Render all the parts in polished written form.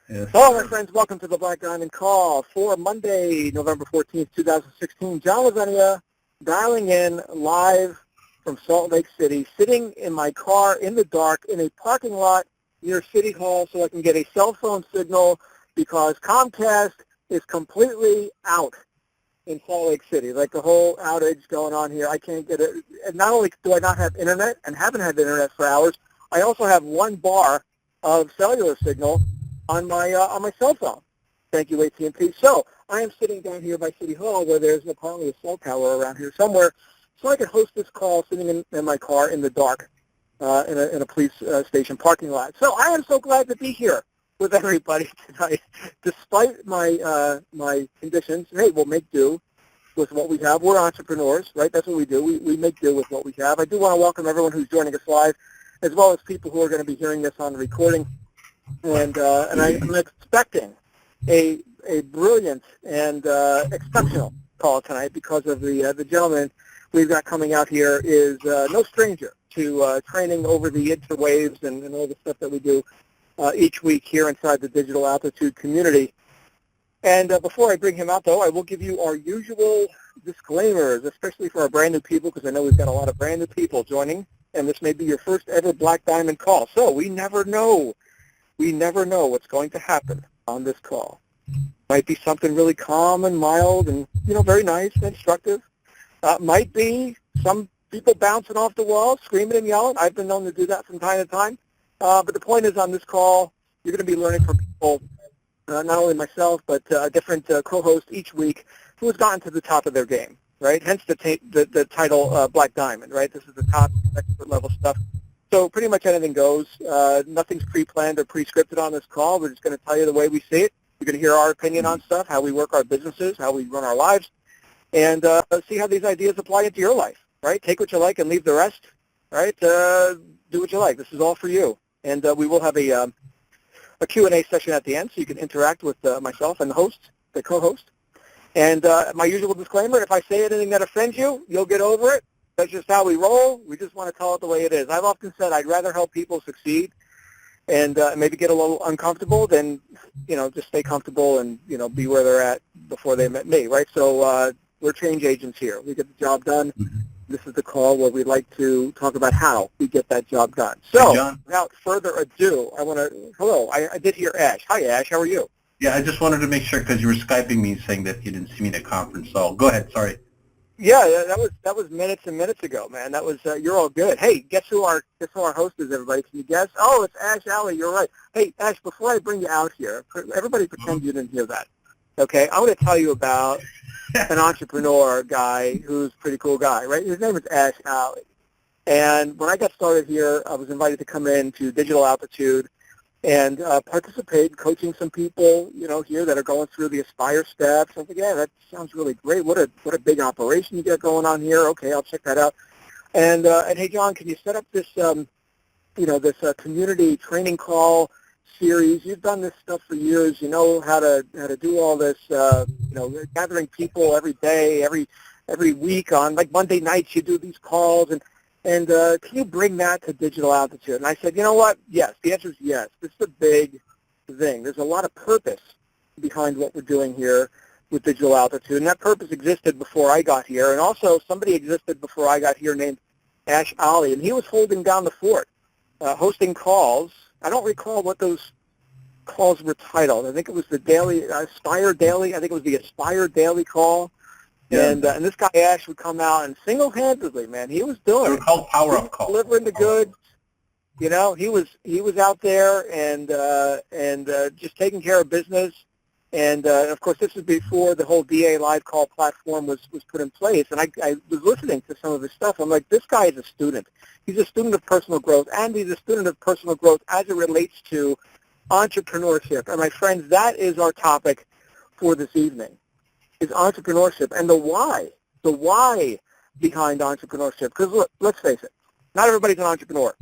Yes, Hello, sir. my friends. Welcome to the Black Diamond Call for Monday, November 14th, 2016. John Lavenia dialing in live from Salt Lake City, sitting in my car in the dark in a parking lot near City Hall so I can get a cell phone signal because Comcast is completely out in Salt Lake City. Like the whole outage going on here, I can't get it. And not only do I not have internet and haven't had internet for hours, I also have one bar of cellular signal on my cell phone. Thank you, AT&T. So I am sitting down here by City Hall where there's apparently a cell tower around here somewhere, so I can host this call sitting in my car in the dark in a police station parking lot. So I am so glad to be here with everybody tonight, despite my conditions. Hey, we'll make do with what we have. We're entrepreneurs, right? That's what we do. We make do with what we have. I do want to welcome everyone who's joining us live, as well as people who are going to be hearing this on the recording. And I'm expecting a brilliant and exceptional call tonight because of the gentleman we've got coming out here is no stranger to training over the interwaves and all the stuff that we do each week here inside the Digital Altitude community. And before I bring him out, though, I will give you our usual disclaimers, especially for our brand new people, because I know we've got a lot of brand new people joining, and this may be your first ever Black Diamond call. So we never know. We never know what's going to happen on this call. Might be something really calm and mild and, very nice and instructive. Might be some people bouncing off the wall, screaming and yelling. I've been known to do that from time to time. But the point is on this call, you're going to be learning from people, not only myself, but a different co-host each week who has gotten to the top of their game, right? Hence the title Black Diamond, right? This is the top expert level stuff. So pretty much anything goes. Nothing's pre-planned or pre-scripted on this call. We're just going to tell you the way we see it. You're going to hear our opinion on stuff, how we work our businesses, how we run our lives, and see how these ideas apply into your life, right? Take what you like and leave the rest, right? Do what you like. This is all for you. And we will have a Q&A session at the end so you can interact with myself and the co-host. And my usual disclaimer, if I say anything that offends you, you'll get over it. That's just how we roll. We just want to tell it the way it is. I've often said I'd rather help people succeed and maybe get a little uncomfortable than, just stay comfortable and, be where they're at before they met me, right? So we're change agents here. We get the job done. This is the call where we like to talk about how we get that job done. So without further ado, I did hear Ash. Hi, Ash. How are you? Yeah, I just wanted to make sure because you were Skyping me saying that you didn't see me in a conference. So go ahead. Sorry. Yeah, that was minutes and minutes ago, man. That was you're all good. Hey, guess who our host is, everybody? Can you guess? Oh, it's Ash Alley. You're right. Hey, Ash, before I bring you out here, everybody pretend you didn't hear that. Okay, I'm going to tell you about an entrepreneur guy who's a pretty cool guy, right? His name is Ash Alley. And when I got started here, I was invited to come in to Digital Altitude and participate, coaching some people, here that are going through the Aspire steps. I was like, yeah, that sounds really great. What a big operation you got going on here. Okay, I'll check that out. And hey, John, can you set up this, this community training call series? You've done this stuff for years. You know how to do all this, gathering people every day, every week on like Monday nights. You do these calls and can you bring that to Digital Altitude? And I said, you know what? Yes. The answer is yes. This is a big thing. There's a lot of purpose behind what we're doing here with Digital Altitude, and that purpose existed before I got here. And also, somebody existed before I got here named Ash Ali, and he was holding down the fort, hosting calls. I don't recall what those calls were titled. I think it was the Daily Aspire Daily. I think it was the Aspire Daily call. Yeah. And this guy Ash would come out and single-handedly, man, he was doing it. Called power-up calls. Delivering the goods. He was out there and just taking care of business. And of course, this was before the whole DA live call platform was put in place. And I was listening to some of his stuff. I'm like, this guy is a student. He's a student of personal growth, and he's a student of personal growth as it relates to entrepreneurship. And my friends, that is our topic for this evening. Is entrepreneurship and the why behind entrepreneurship. Because let's face it, not everybody's an entrepreneur.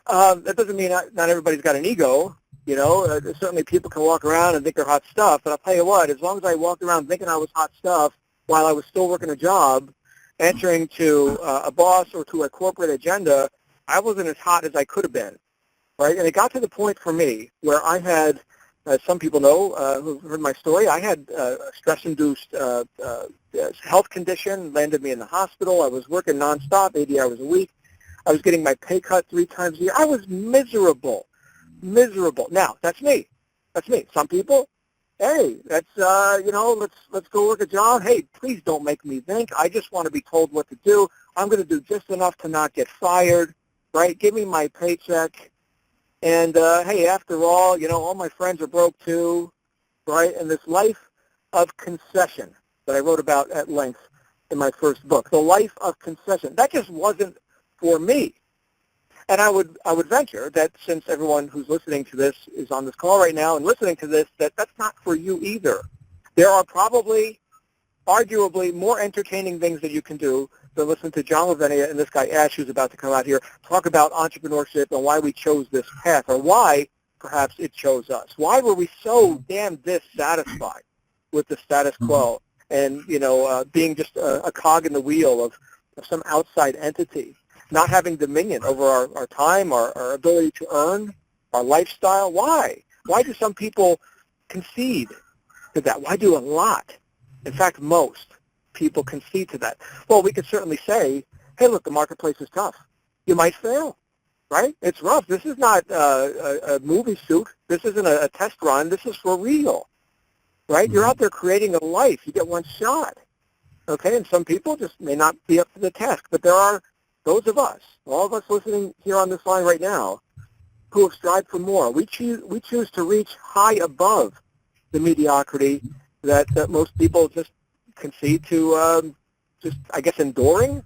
That doesn't mean not everybody's got an ego. Certainly people can walk around and think they're hot stuff. But I'll tell you what, as long as I walked around thinking I was hot stuff while I was still working a job, answering to a boss or to a corporate agenda, I wasn't as hot as I could have been, right? And it got to the point for me where I had As some people know who've heard my story, I had a stress-induced health condition, landed me in the hospital. I was working nonstop, 80 hours a week. I was getting my pay cut 3 times a year. I was miserable. Now, that's me. Some people, hey, let's go work a job. Hey, please don't make me think. I just want to be told what to do. I'm going to do just enough to not get fired, right? Give me my paycheck. And, hey, after all, all my friends are broke too, right? And this life of concession that I wrote about at length in my first book, the life of concession, that just wasn't for me. And I would venture that since everyone who's listening to this is on this call right now and listening to this, that's not for you either. There are probably, arguably, more entertaining things that you can do than listen to John Lavenia and this guy Ash, who's about to come out here, talk about entrepreneurship and why we chose this path, or why perhaps it chose us. Why were we so damn dissatisfied with the status quo and, being just a cog in the wheel of some outside entity, not having dominion over our time, our ability to earn, our lifestyle? Why? Why do some people concede to that? Why do a lot? In fact, most people concede to that. Well, we could certainly say, hey, look, the marketplace is tough. You might fail, right? It's rough. This is not a movie shoot. This isn't a test run. This is for real, right? You're out there creating a life. You get one shot, okay? And some people just may not be up to the task. But there are those of us, all of us listening here on this line right now, who have strived for more. We choose to reach high above the mediocrity that most people just concede to, just, I guess, enduring.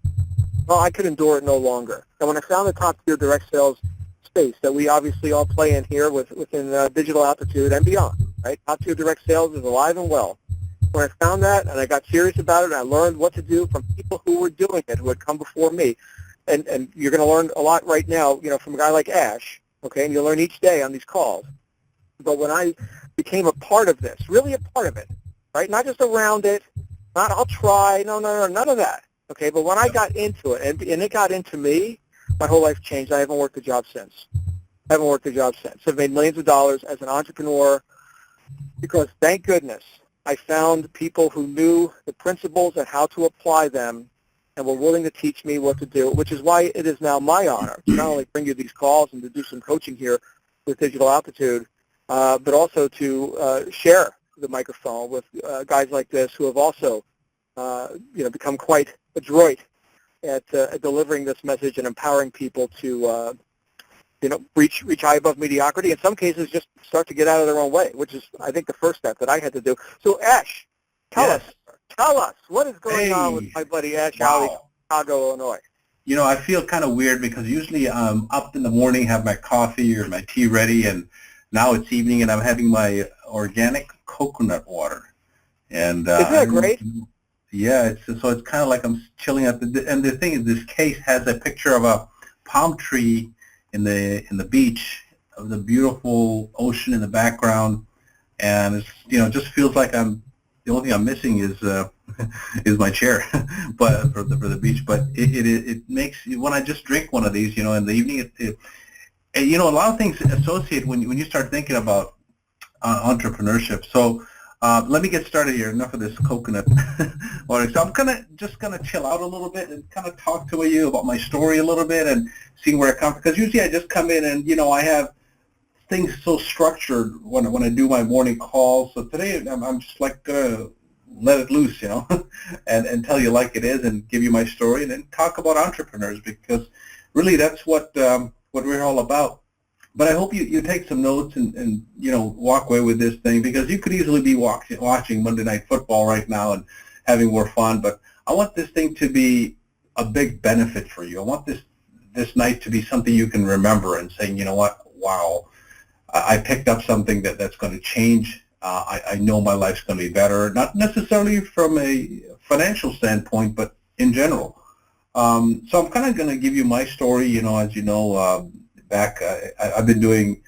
Well, I could endure it no longer. And when I found the top-tier direct sales space that we obviously all play in here within Digital Altitude and beyond, right? Top-tier direct sales is alive and well. When I found that and I got serious about it and I learned what to do from people who were doing it, who had come before me, and you're going to learn a lot right now, from a guy like Ash, okay, and you'll learn each day on these calls. But when I became a part of this, really a part of it, right, not just around it, not I'll try, no, none of that, okay, but when I got into it and it got into me, my whole life changed. I haven't worked a job since. I've made millions of dollars as an entrepreneur because, thank goodness, I found people who knew the principles and how to apply them and were willing to teach me what to do, which is why it is now my honor to not only bring you these calls and to do some coaching here with Digital Altitude, but also to share the microphone with guys like this who have also, become quite adroit at delivering this message and empowering people to, reach high above mediocrity. In some cases, just start to get out of their own way, which is, I think, the first step that I had to do. So, Ash, tell us what is going on with my buddy Ash out of Chicago, Illinois. I feel kind of weird because usually I'm up in the morning, have my coffee or my tea ready, and now it's evening and I'm having my organic coconut water. And isn't that great? Yeah, it's kind of like I'm chilling at and the thing is, this case has a picture of a palm tree in the beach, of the beautiful ocean in the background, and it's just feels like the only thing I'm missing is is my chair, but for the beach. But it makes, when I just drink one of these, in the evening, a lot of things associate when you start thinking about entrepreneurship. So let me get started here. Enough of this coconut water. So I'm just gonna chill out a little bit and kind of talk to you about my story a little bit and see where it comes. Because usually I just come in and I have things so structured when I do my morning calls. So today I'm just like gonna let it loose, and tell you like it is and give you my story and then talk about entrepreneurs, because really that's what we're all about. But I hope you take some notes and walk away with this thing, because you could easily be watching Monday Night Football right now and having more fun. But I want this thing to be a big benefit for you. I want this night to be something you can remember and saying, you know what, wow, I picked up something that's going to change. I know my life's going to be better, not necessarily from a financial standpoint, but in general. So I'm kind of going to give you my story. As you know, I've been doing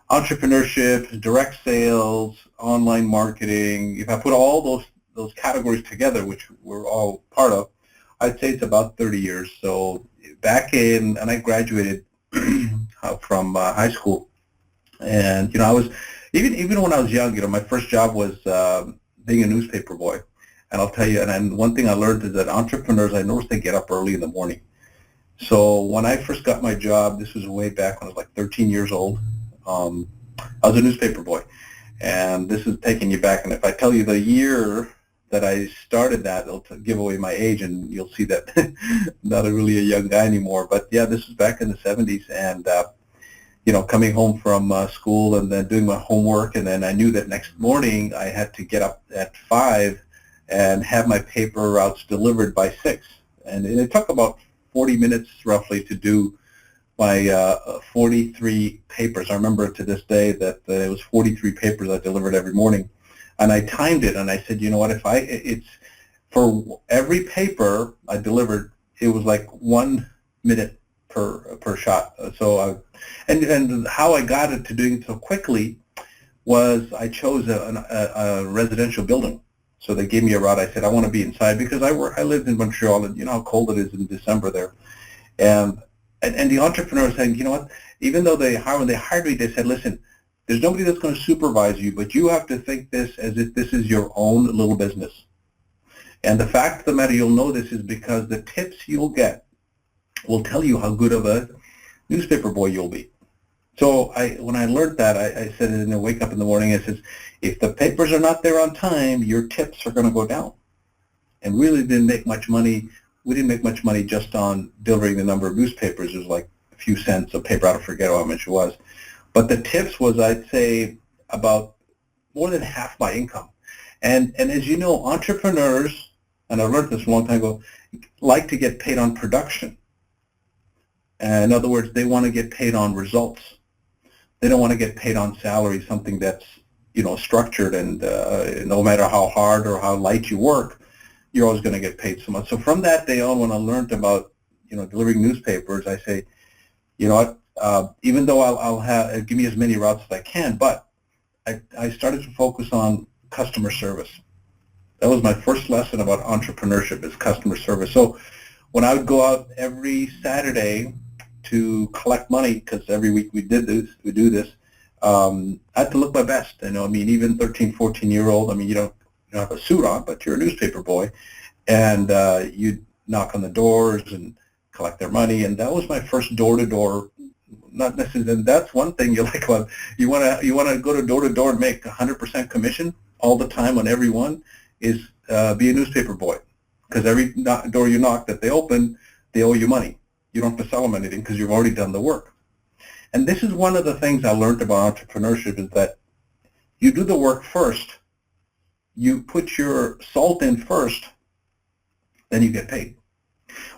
entrepreneurship, direct sales, online marketing. If I put all those categories together, which we're all part of, I'd say it's about 30 years. So and I graduated from high school, and I was Even when I was young, my first job was being a newspaper boy. And I'll tell you, and one thing I learned is that entrepreneurs, I noticed they get up early in the morning. So when I first got my job, this was way back when I was like 13 years old. I was a newspaper boy, and this is taking you back. And if I tell you the year that I started that, it'll give away my age, and you'll see that not really a young guy anymore. But yeah, this was back in the 70s, and coming home from school and then doing my homework, and then I knew that next morning I had to get up at 5 and have my paper routes delivered by 6. And it took about 40 minutes roughly to do my 43 papers. I remember to this day that it was 43 papers I delivered every morning. And I timed it, and I said, you know what, it's for every paper I delivered, it was like 1 minute per shot. So and how I got it to doing it so quickly was I chose a residential building. So they gave me a route. I said I want to be inside because I lived in Montreal, and you know how cold it is in December there. And the entrepreneur said, you know what? Even though when they hired me, they said, listen, there's nobody that's going to supervise you, but you have to think this as if this is your own little business. And the fact of the matter, you'll know this is because the tips you'll get will tell you how good of a newspaper boy you'll be. So when I learned that, I said, and I wake up in the morning, I says, if the papers are not there on time, your tips are going to go down. And really didn't make much money. We didn't make much money just on delivering the number of newspapers. It was like a few cents a paper. I don't forget how much it was. But the tips was, I'd say, about more than half my income. And as you know, entrepreneurs, and I learned this a long time ago, like to get paid on production. In other words, they want to get paid on results. They don't want to get paid on salary, something that's structured, and no matter how hard or how light you work, you're always going to get paid so much. So from that day on, when I learned about delivering newspapers, I say, you know what, even though I'll give me as many routes as I can, but I started to focus on customer service. That was my first lesson about entrepreneurship, is customer service. So when I would go out every Saturday to collect money, because every week we do this, I had to look my best. Even 13, 14-year-old, you don't have a suit on, but you're a newspaper boy, and you'd knock on the doors and collect their money, and that was my first door-to-door. Not necessarily, and that's one thing you like about, you want to go to door-to-door and make 100% commission all the time on every one, is be a newspaper boy, because every door you knock that they open, they owe you money. You don't have to sell them anything because you've already done the work. And this is one of the things I learned about entrepreneurship, is that you do the work first, you put your salt in first, then you get paid.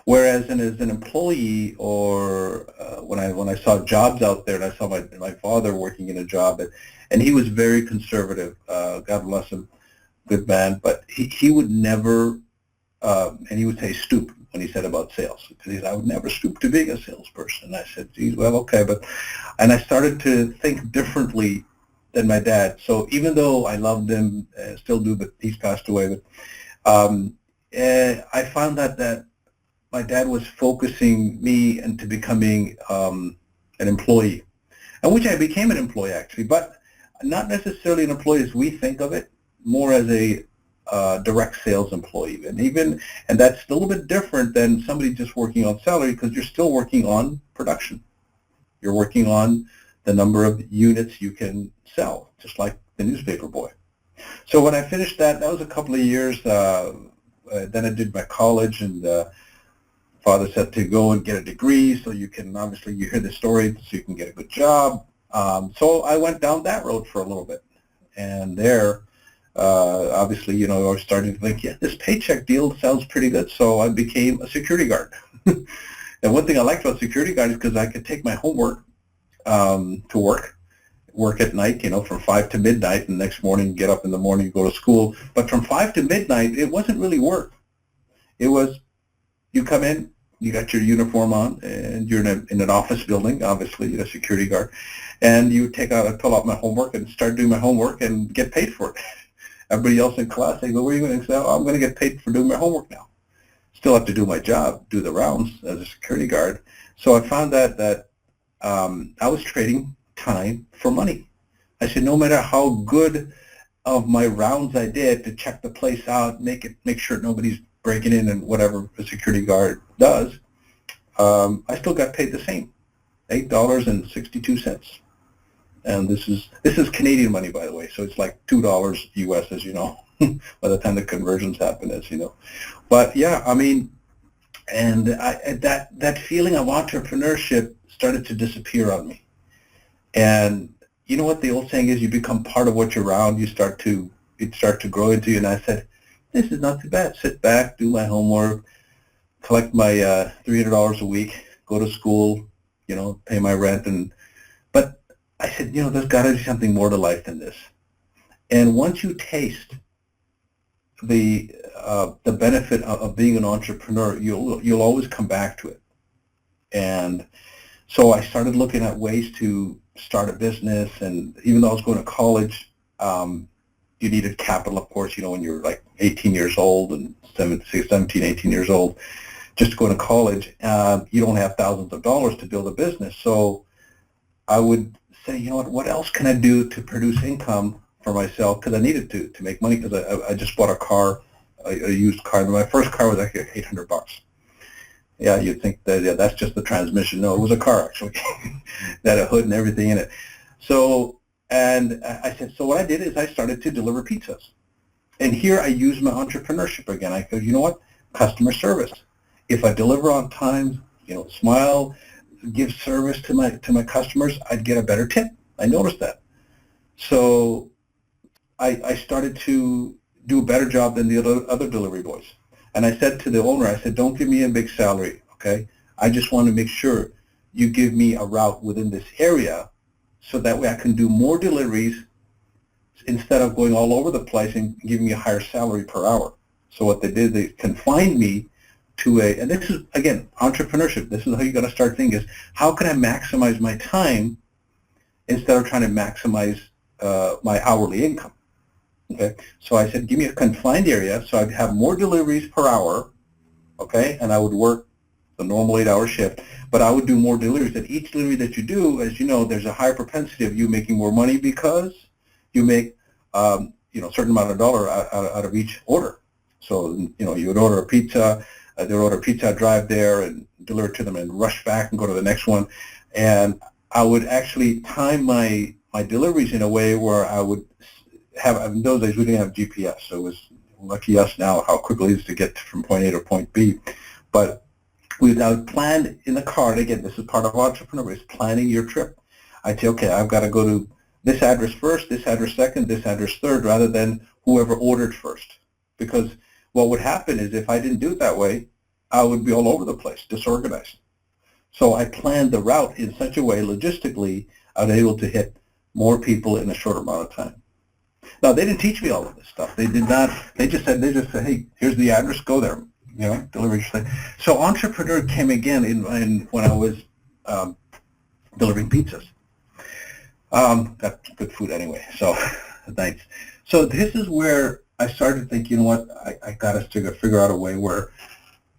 Whereas as an employee, or when I saw jobs out there, and I saw my father working in a job, and he was very conservative, God bless him, good man, but he would never, and he would say stoop when he said about sales, because he said, I would never stoop to being a salesperson. And I said, geez, well, okay, and I started to think differently than my dad. So even though I loved him, still do, but he's passed away, but I found that my dad was focusing me into becoming an employee, and which I became an employee actually, but not necessarily an employee as we think of it, more as a direct sales employee, and that's a little bit different than somebody just working on salary, because you're still working on production. You're working on the number of units you can sell, just like the newspaper boy. So when I finished that was a couple of years. Then I did my college, and father said to go and get a degree, so you can, obviously you hear the story, so you can get a good job. So I went down that road for a little bit, and there, obviously, I was starting to think, yeah, this paycheck deal sounds pretty good, so I became a security guard. And one thing I liked about security guard is because I could take my homework to work at night, from 5 to midnight, and the next morning, get up in the morning, go to school. But from 5 to midnight, it wasn't really work. It was, you come in, you got your uniform on, and you're in an office building, obviously, you're a security guard, and you pull out my homework and start doing my homework and get paid for it. Everybody else in class, they go, what are you going to say? Oh, I'm going to get paid for doing my homework now. Still have to do my job, do the rounds as a security guard. So I found that I was trading time for money. I said, no matter how good of my rounds I did to check the place out, make sure nobody's breaking in and whatever a security guard does, I still got paid the same, $8.62. And this is Canadian money, by the way, so it's like $2 US, as you know, by the time the conversions happen, as you know. But yeah, I mean, and that feeling of entrepreneurship started to disappear on me. And you know what the old saying is, you become part of what you're around, it start to grow into you. And I said, this is not too bad. Sit back, do my homework, collect my $300 a week, go to school, pay my rent. But I said, there's got to be something more to life than this. And once you taste the benefit of being an entrepreneur, you'll always come back to it. And so I started looking at ways to start a business, and even though I was going to college, you needed capital, of course, when you're like 18 years old and 17, 18 years old, just to go to college, you don't have thousands of dollars to build a business. So I would say, what else can I do to produce income for myself? Because I needed to make money, because I just bought a car, a used car. My first car was actually $800. Yeah, you'd think that that's just the transmission. No, it was a car, actually. That had a hood and everything in it. So, and I said, so what I did is I started to deliver pizzas. And here I used my entrepreneurship again. I go, you know what? Customer service. If I deliver on time, smile, give service to my customers, I'd get a better tip. I noticed that. So I started to do a better job than the other delivery boys. And I said to the owner, I said, don't give me a big salary, okay? I just want to make sure you give me a route within this area, so that way I can do more deliveries instead of going all over the place and giving me a higher salary per hour. So what they did, they confined me to and this is, again, entrepreneurship. This is how you got to start thinking, is how can I maximize my time instead of trying to maximize my hourly income. Okay, so I said, give me a confined area so I'd have more deliveries per hour, okay, and I would work the normal 8-hour shift, but I would do more deliveries. And each delivery that you do, as you know, there's a higher propensity of you making more money, because you make, a certain amount of dollar out of each order. So, you would order a pizza, they would order a pizza, I'd drive there and deliver it to them and rush back and go to the next one. And I would actually time my deliveries in a way where I would have, in those days we didn't have GPS, so it was lucky us now how quickly it is to get from point A to point B. But I would plan in the car, and again, this is part of entrepreneurship, is planning your trip. I'd say, okay, I've got to go to this address first, this address second, this address third, rather than whoever ordered first. Because what would happen is, if I didn't do it that way, I would be all over the place, disorganized. So I planned the route in such a way, logistically, I was able to hit more people in a shorter amount of time. Now, they didn't teach me all of this stuff. They did not. They just said, hey, here's the address, go there. Delivery. So entrepreneur came again in when I was delivering pizzas. Got good food anyway, so thanks. So this is where I started to think, what, I got to figure out a way where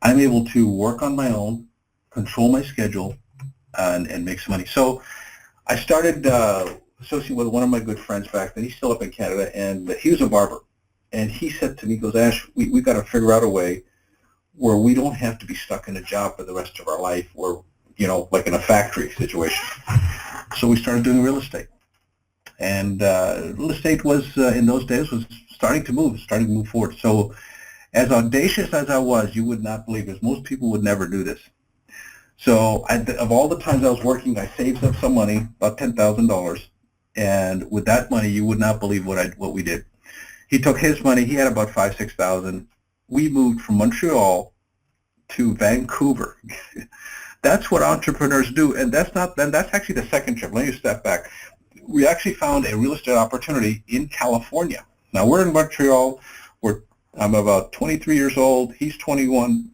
I'm able to work on my own, control my schedule, and make some money. So I started associating with one of my good friends back then. He's still up in Canada, and he was a barber. And he said to me, he goes, Ash, we got to figure out a way where we don't have to be stuck in a job for the rest of our life, or, like in a factory situation. So we started doing real estate. And real estate was, in those days, was starting to move forward. So as audacious as I was, you would not believe this. Most people would never do this. So of all the times I was working, I saved up some money, about $10,000. And with that money, you would not believe what we did. He took his money. He had about $5,000-6,000. We moved from Montreal to Vancouver. That's what entrepreneurs do, and that's actually the second trip. Let me step back. We actually found a real estate opportunity in California. Now we're in Montreal. I'm about 23 years old. He's 21,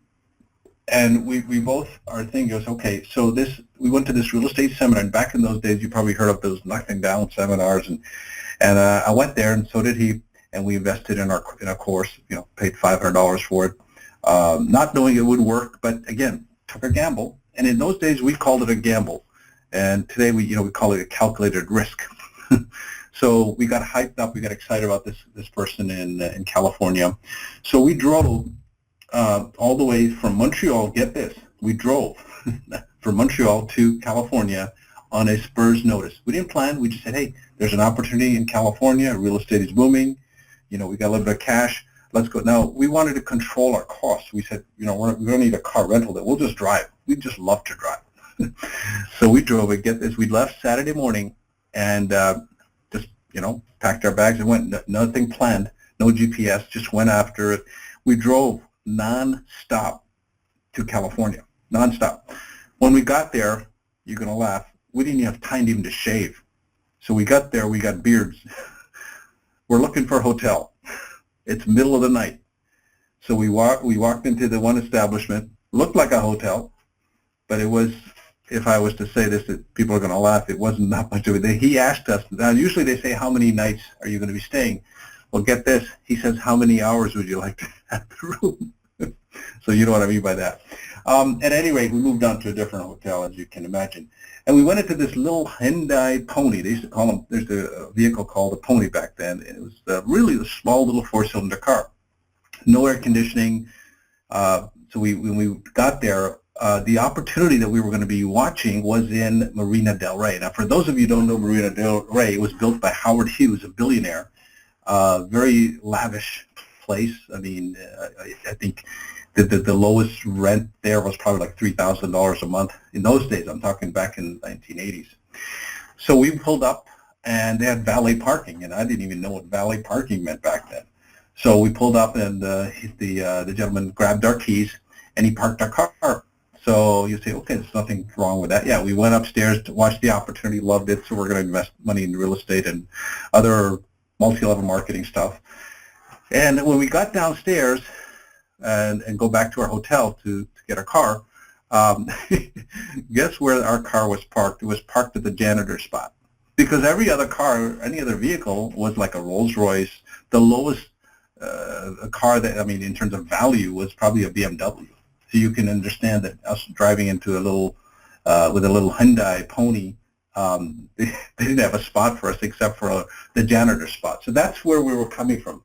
and we both are thinking, okay. So we went to this real estate seminar, and back in those days, you probably heard of those knocking down seminars, and I went there, and so did he. And we invested in a course, paid $500 for it, not knowing it would work, but again, took a gamble. And in those days, we called it a gamble, and today we call it a calculated risk. So we got hyped up. We got excited about this person in California. So we drove all the way from Montreal. Get this, we drove from Montreal to California on a spur's notice. We didn't plan. We just said, hey, there's an opportunity in California. Real estate is booming. You know, we got a little bit of cash. Let's go. Now, we wanted to control our costs. We said, you know, we don't need a car rental. That we'll just drive. We just love to drive. So we drove. We get this. We left Saturday morning and just, you know, packed our bags and went. Nothing planned. No GPS. Just went after it. We drove non-stop to California. Non-stop. When we got there, you're going to laugh, we didn't have time even to shave. So we got there, we got beards. We're looking for a hotel. It's middle of the night. So we walked into the one establishment, looked like a hotel, but it was, if I was to say this, that people are going to laugh, it wasn't that much of it. He asked us, now usually they say, how many nights are you going to be staying? Well, get this, he says, how many hours would you like to have the room? So you know what I mean by that. At any rate, we moved on to a different hotel, as you can imagine. And we went into this little Hyundai Pony. They used to call them, there's a vehicle called a Pony back then. And it was really a small little four-cylinder car. No air conditioning. So when we got there, the opportunity that we were going to be watching was in Marina Del Rey. Now, for those of you who don't know Marina Del Rey, it was built by Howard Hughes, a billionaire. Very lavish place. I mean, I think the lowest rent there was probably like $3,000 a month. In those days, I'm talking back in the 1980s. So we pulled up, and they had valet parking, and I didn't even know what valet parking meant back then. So we pulled up, and the gentleman grabbed our keys, and he parked our car. So you say, okay, there's nothing wrong with that. Yeah, we went upstairs to watch the opportunity, loved it, so we're going to invest money in real estate and other multi-level marketing stuff. And when we got downstairs and go back to our hotel to get our car, guess where our car was parked? It was parked at the janitor spot. Because every other car, any other vehicle was like a Rolls Royce. The lowest car that, I mean, in terms of value was probably a BMW. So you can understand that us driving into a little, with a little Hyundai Pony, they didn't have a spot for us except for the janitor spot. So that's where we were coming from.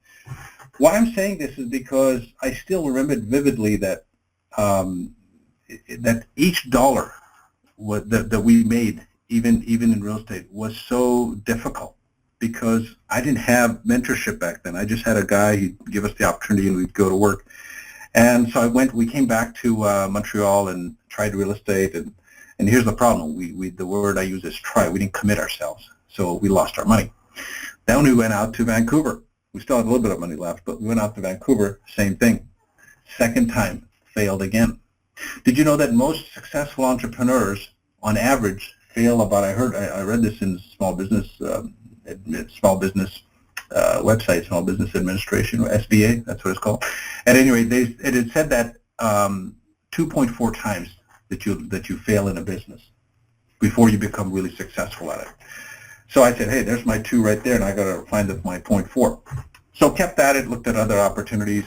Why I'm saying this is because I still remember vividly that that each dollar that we made, even in real estate, was so difficult because I didn't have mentorship back then. I just had a guy, he'd give us the opportunity and we'd go to work. And so we came back to Montreal and tried real estate, and here's the problem. The word I use is try. We didn't commit ourselves, so we lost our money. Then we went out to Vancouver. We still had a little bit of money left, but we went out to Vancouver, same thing. Second time, failed again. Did you know that most successful entrepreneurs, on average, fail about, I read this in small business website, Small Business Administration, or SBA, that's what it's called. At any rate, it had said that 2.4 times that you fail in a business before you become really successful at it. So I said, hey, there's my 2 right there, and I got to find my 0.4. So kept at it, looked at other opportunities,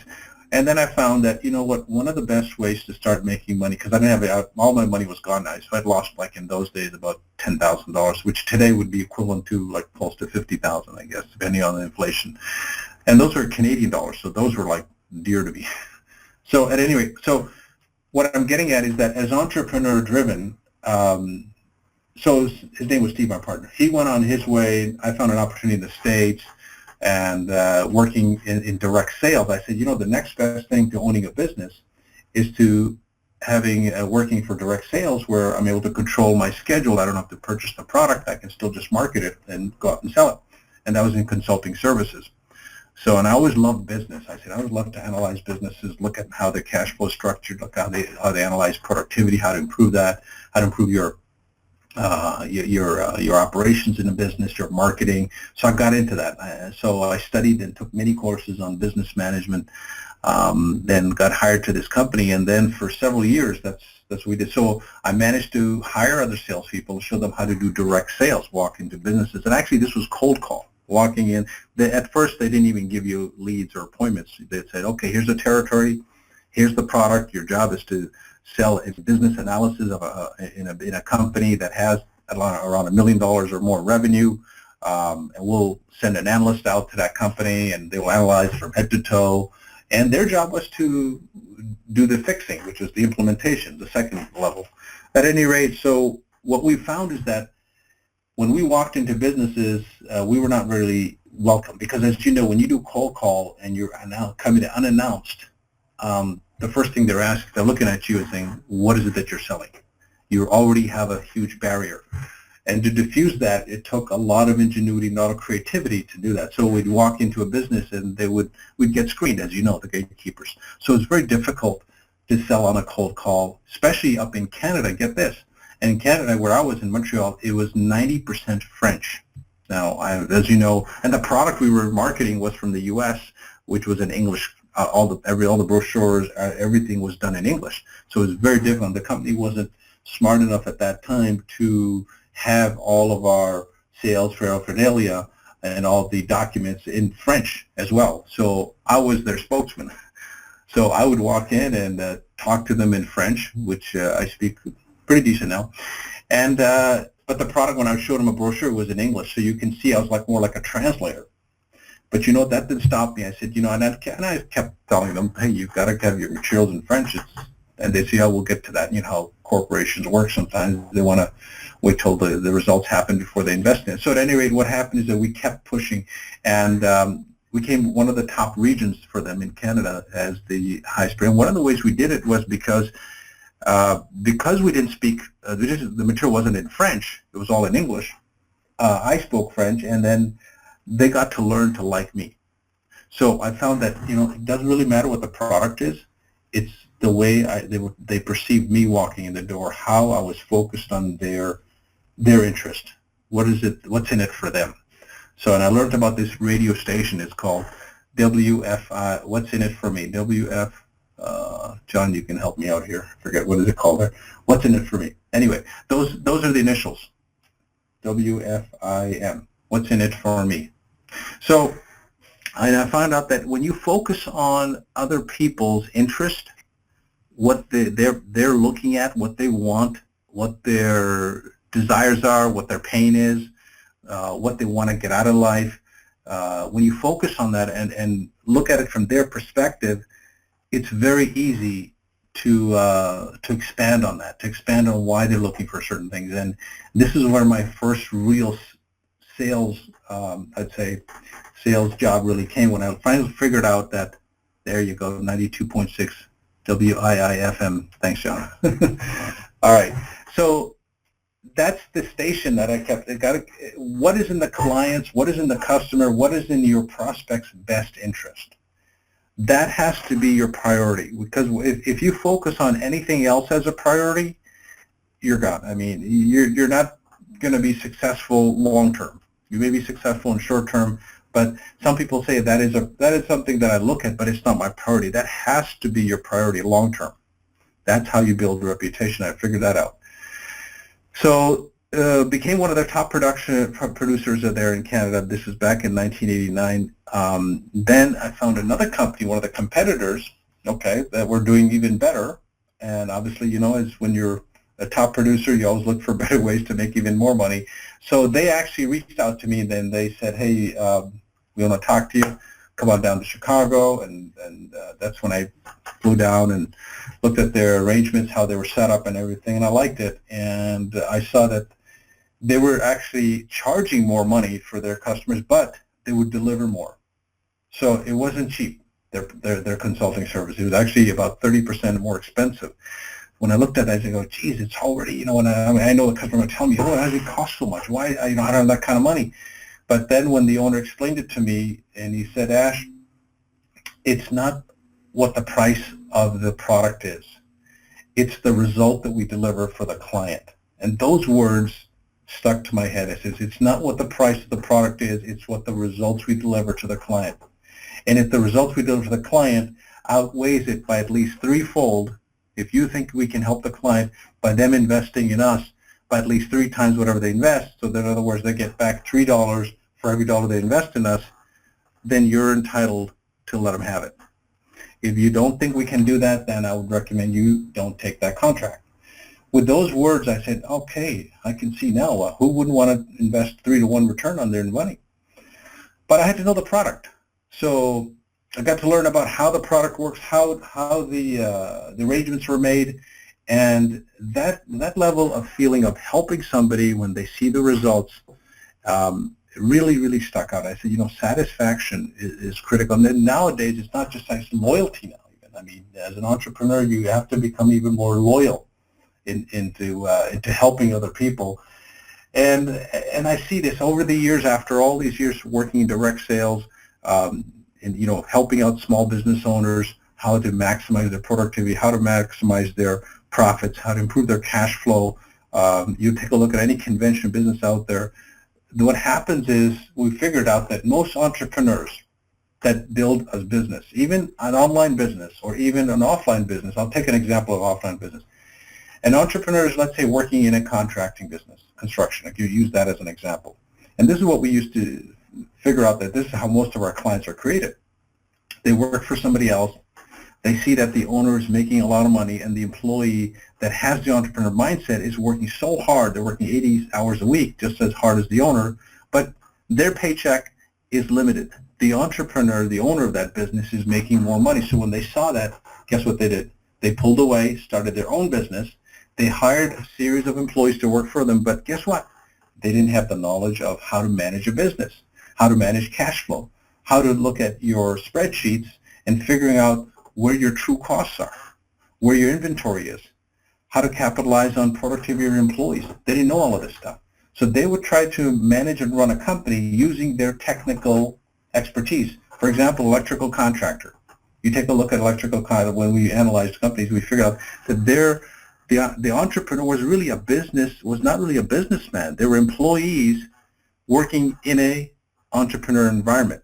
and then I found that, you know what, one of the best ways to start making money, because I didn't have all my money was gone now, so I'd lost, like in those days, about $10,000, which today would be equivalent to like close to $50,000, I guess, depending on the inflation. And those were Canadian dollars, so those were like dear to me. So at any rate, so what I'm getting at is that as entrepreneur-driven, so his name was Steve, my partner. He went on his way. I found an opportunity in the States and working in direct sales. I said, you know, the next best thing to owning a business is to working for direct sales where I'm able to control my schedule. I don't have to purchase the product. I can still just market it and go out and sell it. And that was in consulting services. So, and I always loved business. I said, I always love to analyze businesses, look at how the cash flow is structured, look how they analyze productivity, how to improve that, how to improve your operations in a business, your marketing. So I got into that. So I studied and took many courses on business management, then got hired to this company, and then for several years, that's what we did. So I managed to hire other salespeople to show them how to do direct sales, walk into businesses. And actually, this was cold call, walking in. At first, they didn't even give you leads or appointments. They said, okay, here's the territory, here's the product. Your job is to sell a business analysis of in a company that has around $1 million or more revenue. and we'll send an analyst out to that company, and they will analyze from head to toe. And their job was to do the fixing, which is the implementation, the second level. At any rate, so what we found is that when we walked into businesses, we were not really welcome because, as you know, when you do cold call and you're coming in unannounced, the first thing they're looking at you and saying, what is it that you're selling? You already have a huge barrier. And to diffuse that, it took a lot of ingenuity and a lot of creativity to do that. So we'd walk into a business and we'd get screened, as you know, the gatekeepers. So it's very difficult to sell on a cold call, especially up in Canada. Get this. And in Canada, where I was in Montreal, it was 90% French. Now, as you know, and the product we were marketing was from the U.S., which was in English. All the brochures, everything was done in English. So it was very difficult. The company wasn't smart enough at that time to have all of our sales paraphernalia and all the documents in French as well. So I was their spokesman. So I would walk in and talk to them in French, which I speak pretty decent now. And but the product, when I showed them a brochure, was in English. So you can see I was more like a translator. But you know, that didn't stop me. I said, you know, and I kept telling them, hey, you've got to have your materials in French. And they say, oh, we'll get to that. You know how corporations work sometimes. They want to wait till the results happen before they invest in it. So at any rate, what happened is that we kept pushing, and we became one of the top regions for them in Canada as the highest rate. And one of the ways we did it was because we didn't speak, the material wasn't in French. It was all in English. I spoke French, and then they got to learn to like me. So I found that, you know, it doesn't really matter what the product is. It's the way they perceived me walking in the door, how I was focused on their interest. What's in it for them? So, and I learned about this radio station. It's called WFI, What's in it for me? WF, John, you can help me out here. I forget, what is it called there? What's in it for me? Anyway, those are the initials. WFIM. What's in it for me? So I found out that when you focus on other people's interest, what they're looking at, what they want, what their desires are, what their pain is, what they want to get out of life, when you focus on that and look at it from their perspective, it's very easy to expand on that, to expand on why they're looking for certain things. And this is where my first real sales, I'd say, sales job really came, when I finally figured out that, there you go, 92.6 WIIFM. Thanks, John. All right. So that's the station that I kept. What is in the client's, what is in the customer, what is in your prospect's best interest? That has to be your priority, because if you focus on anything else as a priority, you're gone. I mean, you're not going to be successful long term. You may be successful in short term, but some people say that is something that I look at, but it's not my priority. That has to be your priority long term. That's how you build a reputation. I figured that out. So became one of the top producers there in Canada. This was back in 1989. Then I found another company, one of the competitors, okay, that were doing even better. And obviously, you know, as when you're a top producer, you always look for better ways to make even more money. So they actually reached out to me, and then they said, hey, we want to talk to you. Come on down to Chicago. And that's when I flew down and looked at their arrangements, how they were set up and everything, and I liked it. And I saw that they were actually charging more money for their customers, but they would deliver more. So it wasn't cheap, their consulting service. It was actually about 30% more expensive. When I looked at it, I go, geez, it's already, you know, and I know the customer would tell me, oh, how does it cost so much? Why, you know, I don't have that kind of money. But then when the owner explained it to me, and he said, Ash, it's not what the price of the product is. It's the result that we deliver for the client. And those words stuck to my head. It says, it's not what the price of the product is, it's what the results we deliver to the client. And if the results we deliver to the client outweighs it by at least threefold, if you think we can help the client by them investing in us by at least 3 times whatever they invest, so that in other words they get back $3 for every dollar they invest in us, then you're entitled to let them have it. If you don't think we can do that, then I would recommend you don't take that contract. with those words, I said, okay, I can see now who wouldn't want to invest 3-to-1 return on their money. But I had to know the product. So I got to learn about how the product works, how the arrangements were made, and that level of feeling of helping somebody when they see the results really stuck out. I said, satisfaction is critical. And then nowadays, it's not just nice loyalty now. Even. I mean, as an entrepreneur, you have to become even more loyal into helping other people. And I see this over the years, after all these years working in direct sales, and helping out small business owners, how to maximize their productivity, how to maximize their profits, how to improve their cash flow. You take a look at any conventional business out there. What happens is we figured out that most entrepreneurs that build a business, even an online business or even an offline business, I'll take an example of offline business. An entrepreneur is, let's say, working in a contracting business, construction. I could use that as an example. And this is what we used to figure out, that this is how most of our clients are created. They work for somebody else. They see that the owner is making a lot of money, and the employee that has the entrepreneur mindset is working so hard. They're working 80 hours a week, just as hard as the owner, but their paycheck is limited. The entrepreneur, the owner of that business, is making more money. So when they saw that, guess what they did? They pulled away, started their own business. They hired a series of employees to work for them, but guess what? They didn't have the knowledge of how to manage a business, how to manage cash flow, how to look at your spreadsheets and figuring out where your true costs are, where your inventory is, how to capitalize on productivity of your employees. They didn't know all of this stuff. So they would try to manage and run a company using their technical expertise. For example, electrical contractor. You take a look at electrical contractor. When we analyzed companies, we figured out that the entrepreneur was not really a businessman. They were employees working in a entrepreneur environment.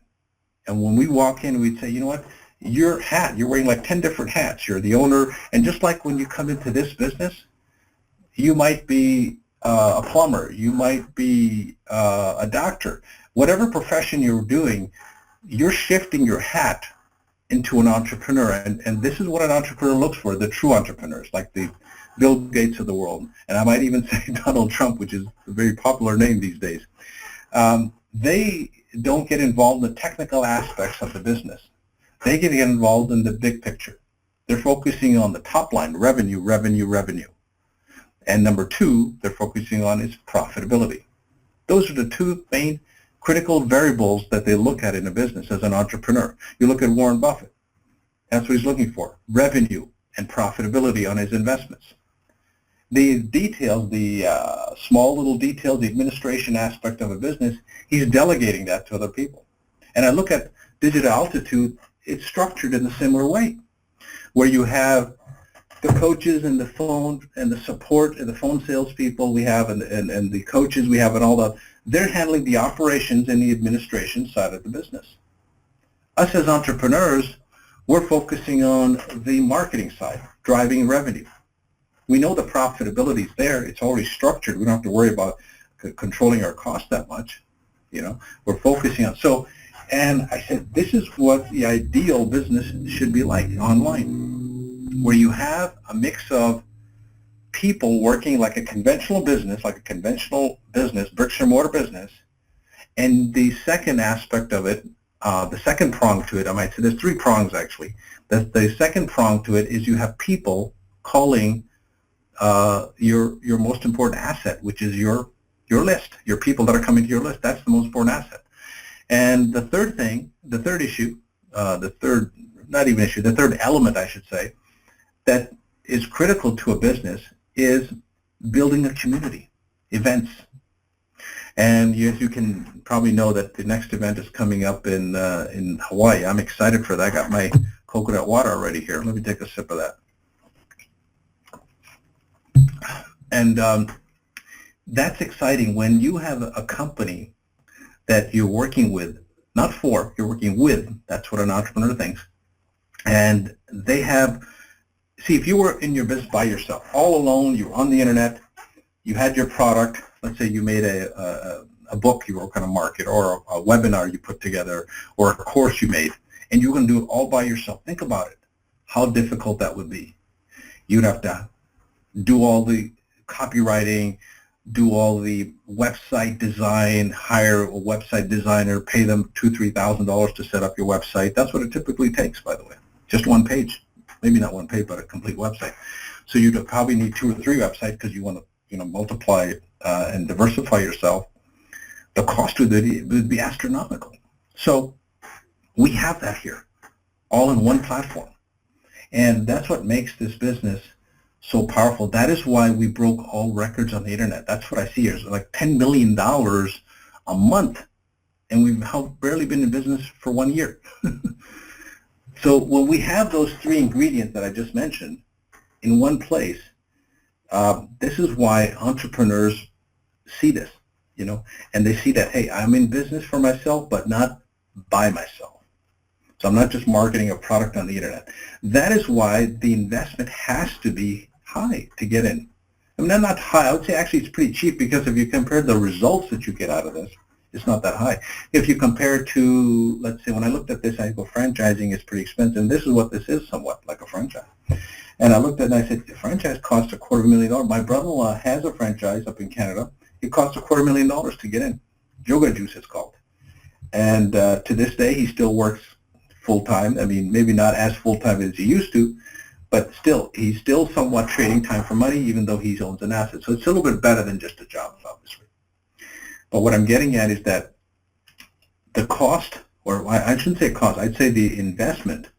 And when we walk in, we'd say, you know what? You're wearing like 10 different hats. You're the owner, and just like when you come into this business, you might be a plumber, you might be a doctor. Whatever profession you're doing, you're shifting your hat into an entrepreneur, and this is what an entrepreneur looks for, the true entrepreneurs, like the Bill Gates of the world, and I might even say Donald Trump, which is a very popular name these days. They don't get involved in the technical aspects of the business. They get involved in the big picture. They're focusing on the top line, revenue. And number two, they're focusing on is profitability. Those are the two main critical variables that they look at in a business as an entrepreneur. You look at Warren Buffett. That's what he's looking for, revenue and profitability on his investments. The details, the small little details, the administration aspect of a business, he's delegating that to other people. And I look at Digital Altitude, it's structured in a similar way, where you have the coaches and the phone and the support and the phone salespeople we have and the coaches we have and all that. They're handling the operations and the administration side of the business. Us as entrepreneurs, we're focusing on the marketing side, driving revenue. We know the profitability is there. It's already structured. We don't have to worry about controlling our costs that much. We're focusing on so. And I said, this is what the ideal business should be like online, where you have a mix of people working like a conventional business, bricks and mortar business. And the second aspect of it, the second prong to it, I might say there's three prongs actually. The second prong to it is you have people calling your most important asset, which is your list, your people that are coming to your list. That's the most important asset. And the third element, I should say, that is critical to a business is building a community, events. And as you can probably know that the next event is coming up in Hawaii. I'm excited for that. I got my coconut water already here. Let me take a sip of that. And that's exciting when you have a company that you're working with, not for, you're working with. That's what an entrepreneur thinks. And they have, see, if you were in your business by yourself, all alone, you were on the internet, you had your product, let's say you made a book you were going to market, or a webinar you put together, or a course you made, and you're going to do it all by yourself. Think about it, how difficult that would be. You'd have to do all the copywriting, do all the website design, hire a website designer, pay them $2,000-3,000 to set up your website. That's what it typically takes, by the way. Just one page, maybe not one page, but a complete website. So you'd probably need 2 or 3 websites because you want to, multiply and diversify yourself. The cost would be astronomical. So we have that here, all in one platform. And that's what makes this business so powerful. That is why we broke all records on the internet. That's what I see here. It's like $10 million a month, and we've barely been in business for 1 year. So when we have those 3 ingredients that I just mentioned in one place, this is why entrepreneurs see this, and they see that, hey, I'm in business for myself, but not by myself. So I'm not just marketing a product on the internet. That is why the investment has to be high to get in. I mean, not high. I would say actually it's pretty cheap, because if you compare the results that you get out of this, it's not that high. If you compare to, let's say, when I looked at this, I go, franchising is pretty expensive. And this is what this is, somewhat like a franchise. And I looked at it and I said, the franchise costs $250,000. My brother-in-law has a franchise up in Canada. It costs $250,000 to get in. Yoga Juice, it's called. And to this day, he still works full-time. I mean, maybe not as full-time as he used to, but still, he's still somewhat trading time for money, even though he owns an asset. So it's a little bit better than just a job, obviously. But what I'm getting at is that the cost, or I shouldn't say cost, I'd say the investment,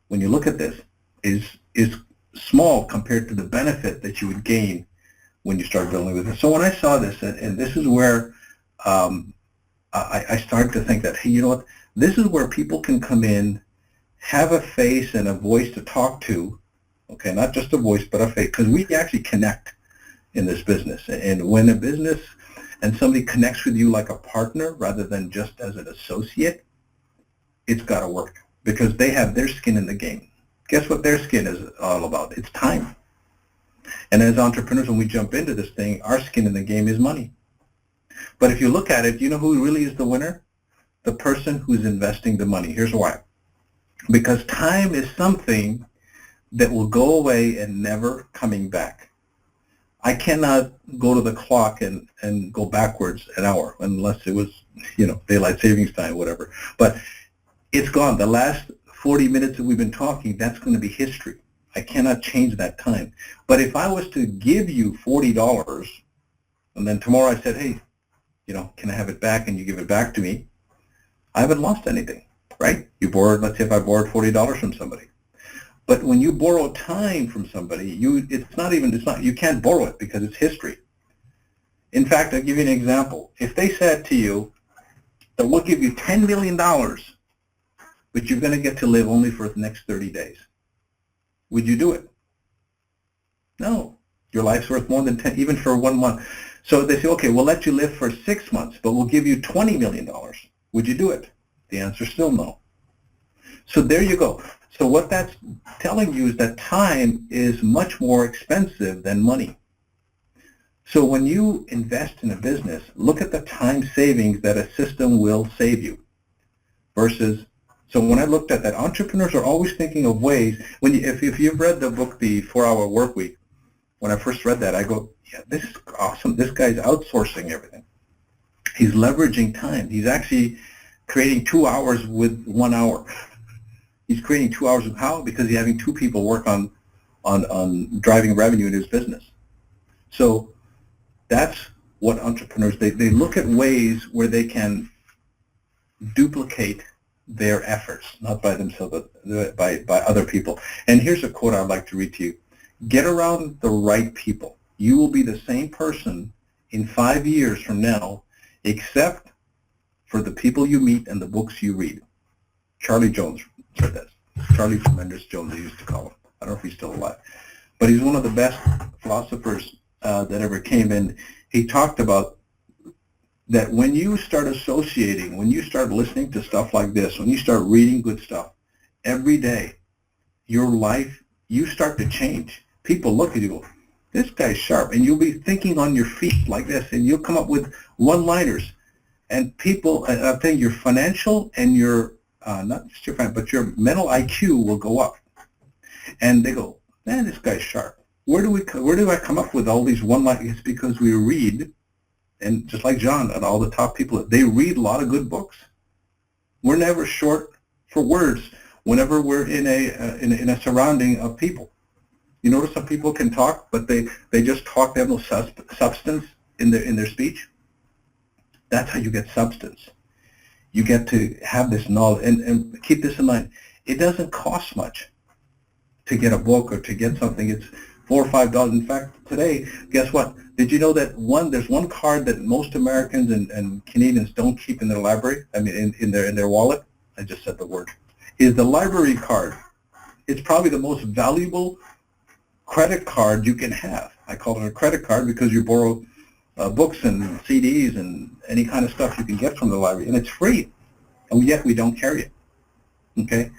when you look at this, is small compared to the benefit that you would gain when you start building with it. So when I saw this, and this is where I started to think that, hey, you know what, this is where people can come in, have a face and a voice to talk to, okay, not just a voice, but a face, because we actually connect in this business. And when a business and somebody connects with you like a partner rather than just as an associate, it's got to work, because they have their skin in the game. Guess what their skin is all about? It's time. And as entrepreneurs, when we jump into this thing, our skin in the game is money. But if you look at it, you know who really is the winner? The person who's investing the money. Here's why. Because time is something that will go away and never coming back. I cannot go to the clock and go backwards an hour, unless it was, daylight savings time, whatever. But it's gone. The last 40 minutes that we've been talking, that's going to be history. I cannot change that time. But if I was to give you $40, and then tomorrow I said, hey, can I have it back, and you give it back to me, I haven't lost anything, right? You borrowed, let's say if I borrowed $40 from somebody. But when you borrow time from somebody, you can't borrow it, because it's history. In fact, I'll give you an example. If they said to you that we'll give you $10 million, but you're going to get to live only for the next 30 days, would you do it? No. Your life's worth more than 10, even for 1 month. So they say, okay, we'll let you live for 6 months, but we'll give you $20 million. Would you do it? The answer is still no. So there you go. So what that's telling you is that time is much more expensive than money. So when you invest in a business, look at the time savings that a system will save you versus. So when I looked at that, entrepreneurs are always thinking of ways. If you've read the book, The 4-Hour Workweek, when I first read that, I go, yeah, this is awesome. This guy's outsourcing everything. He's leveraging time. He's actually creating 2 hours with 1 hour. He's creating 2 hours. How? Because he's having 2 people work on driving revenue in his business. So that's what entrepreneurs, they look at ways where they can duplicate their efforts, not by themselves, but by other people. And here's a quote I'd like to read to you. Get around the right people. You will be the same person in 5 years from now, except for the people you meet and the books you read. Charlie Jones said that. Charlie Tremendous Jones, they used to call him. I don't know if he's still alive. But he's one of the best philosophers that ever came in. He talked about that when you start associating, when you start listening to stuff like this, when you start reading good stuff every day, your life, you start to change. People look at you and go, this guy's sharp. And you'll be thinking on your feet like this, and you'll come up with one-liners. And people, I think your financial and your, not just your financial, but your mental IQ will go up. And they go, man, this guy's sharp. where do I come up with all these one-line? It's because we read, and just like John and all the top people, they read a lot of good books. We're never short for words whenever we're in a surrounding of people. You notice some people can talk, but they just talk. They have no substance in their speech. That's how you get substance. You get to have this knowledge, and keep this in mind. It doesn't cost much to get a book or to get something. It's $4 or $5. In fact, today, guess what? Did you know that there's one card that most Americans and Canadians don't keep in their library? I mean, in their wallet. I just said the word. Is the library card. It's probably the most valuable credit card you can have. I call it a credit card because you borrow books and CDs and any kind of stuff you can get from the library, and it's free, and yet we don't carry it. Okay,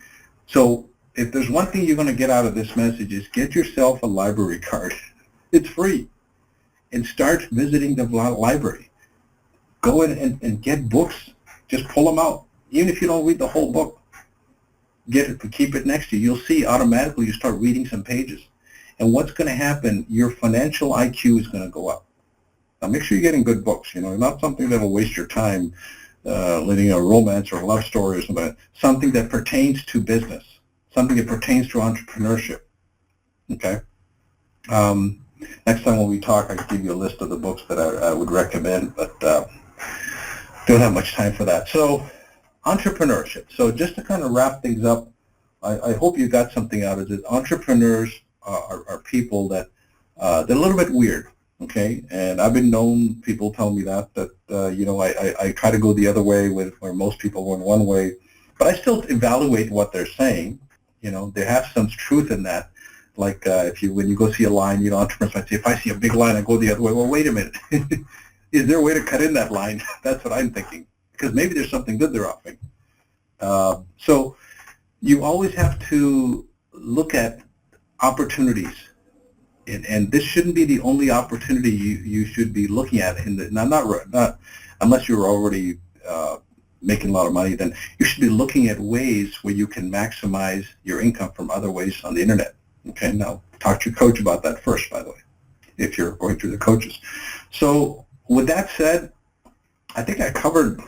so if there's one thing you're going to get out of this message is get yourself a library card. It's free, and start visiting the library. Go in and get books. Just pull them out, even if you don't read the whole book. Get it, keep it next to you. You'll see automatically you start reading some pages, and what's going to happen? Your financial IQ is going to go up. Now, make sure you're getting good books, not something that will waste your time, leading a romance or a love story or something. Something that pertains to business, something that pertains to entrepreneurship, okay? Next time when we talk, I can give you a list of the books that I would recommend, but don't have much time for that. So, entrepreneurship. So just to kind of wrap things up, I hope you got something out of this. Entrepreneurs are people that they're a little bit weird. Okay, and I've been known, people tell me that I try to go the other way where most people go in one way, but I still evaluate what they're saying. They have some truth in that. Like when you go see a line, entrepreneurs might say, if I see a big line, I go the other way. Well, wait a minute. Is there a way to cut in that line? That's what I'm thinking, because maybe there's something good they're offering. So you always have to look at opportunities. And this shouldn't be the only opportunity you should be looking at. Not unless you're already making a lot of money, then you should be looking at ways where you can maximize your income from other ways on the internet. Okay, now talk to your coach about that first, by the way, if you're going through the coaches. So with that said, I think I covered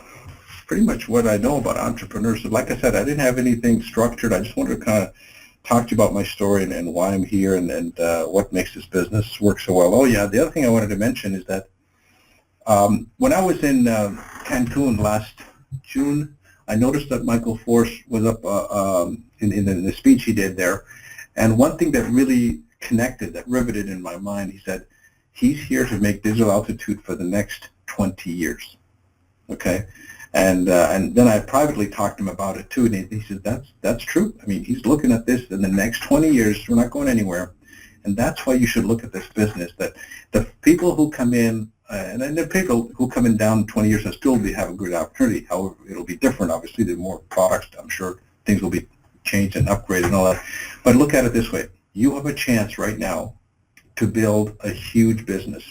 pretty much what I know about entrepreneurs. So like I said, I didn't have anything structured. I just wanted to kind of talk to you about my story and why I'm here and what makes this business work so well. Oh yeah, the other thing I wanted to mention is that when I was in Cancun last June, I noticed that Michael Force was up in the speech he did there, and one thing that really connected, that riveted in my mind, he said, he's here to make digital altitude for the next 20 years. Okay? And then I privately talked to him about it too, and he said, that's true. I mean, he's looking at this in the next 20 years. We're not going anywhere, and that's why you should look at this business. That the people who come in, and the people who come in down 20 years will still have a good opportunity. However, it'll be different. Obviously, there's more products. I'm sure things will be changed and upgraded and all that. But look at it this way: you have a chance right now to build a huge business,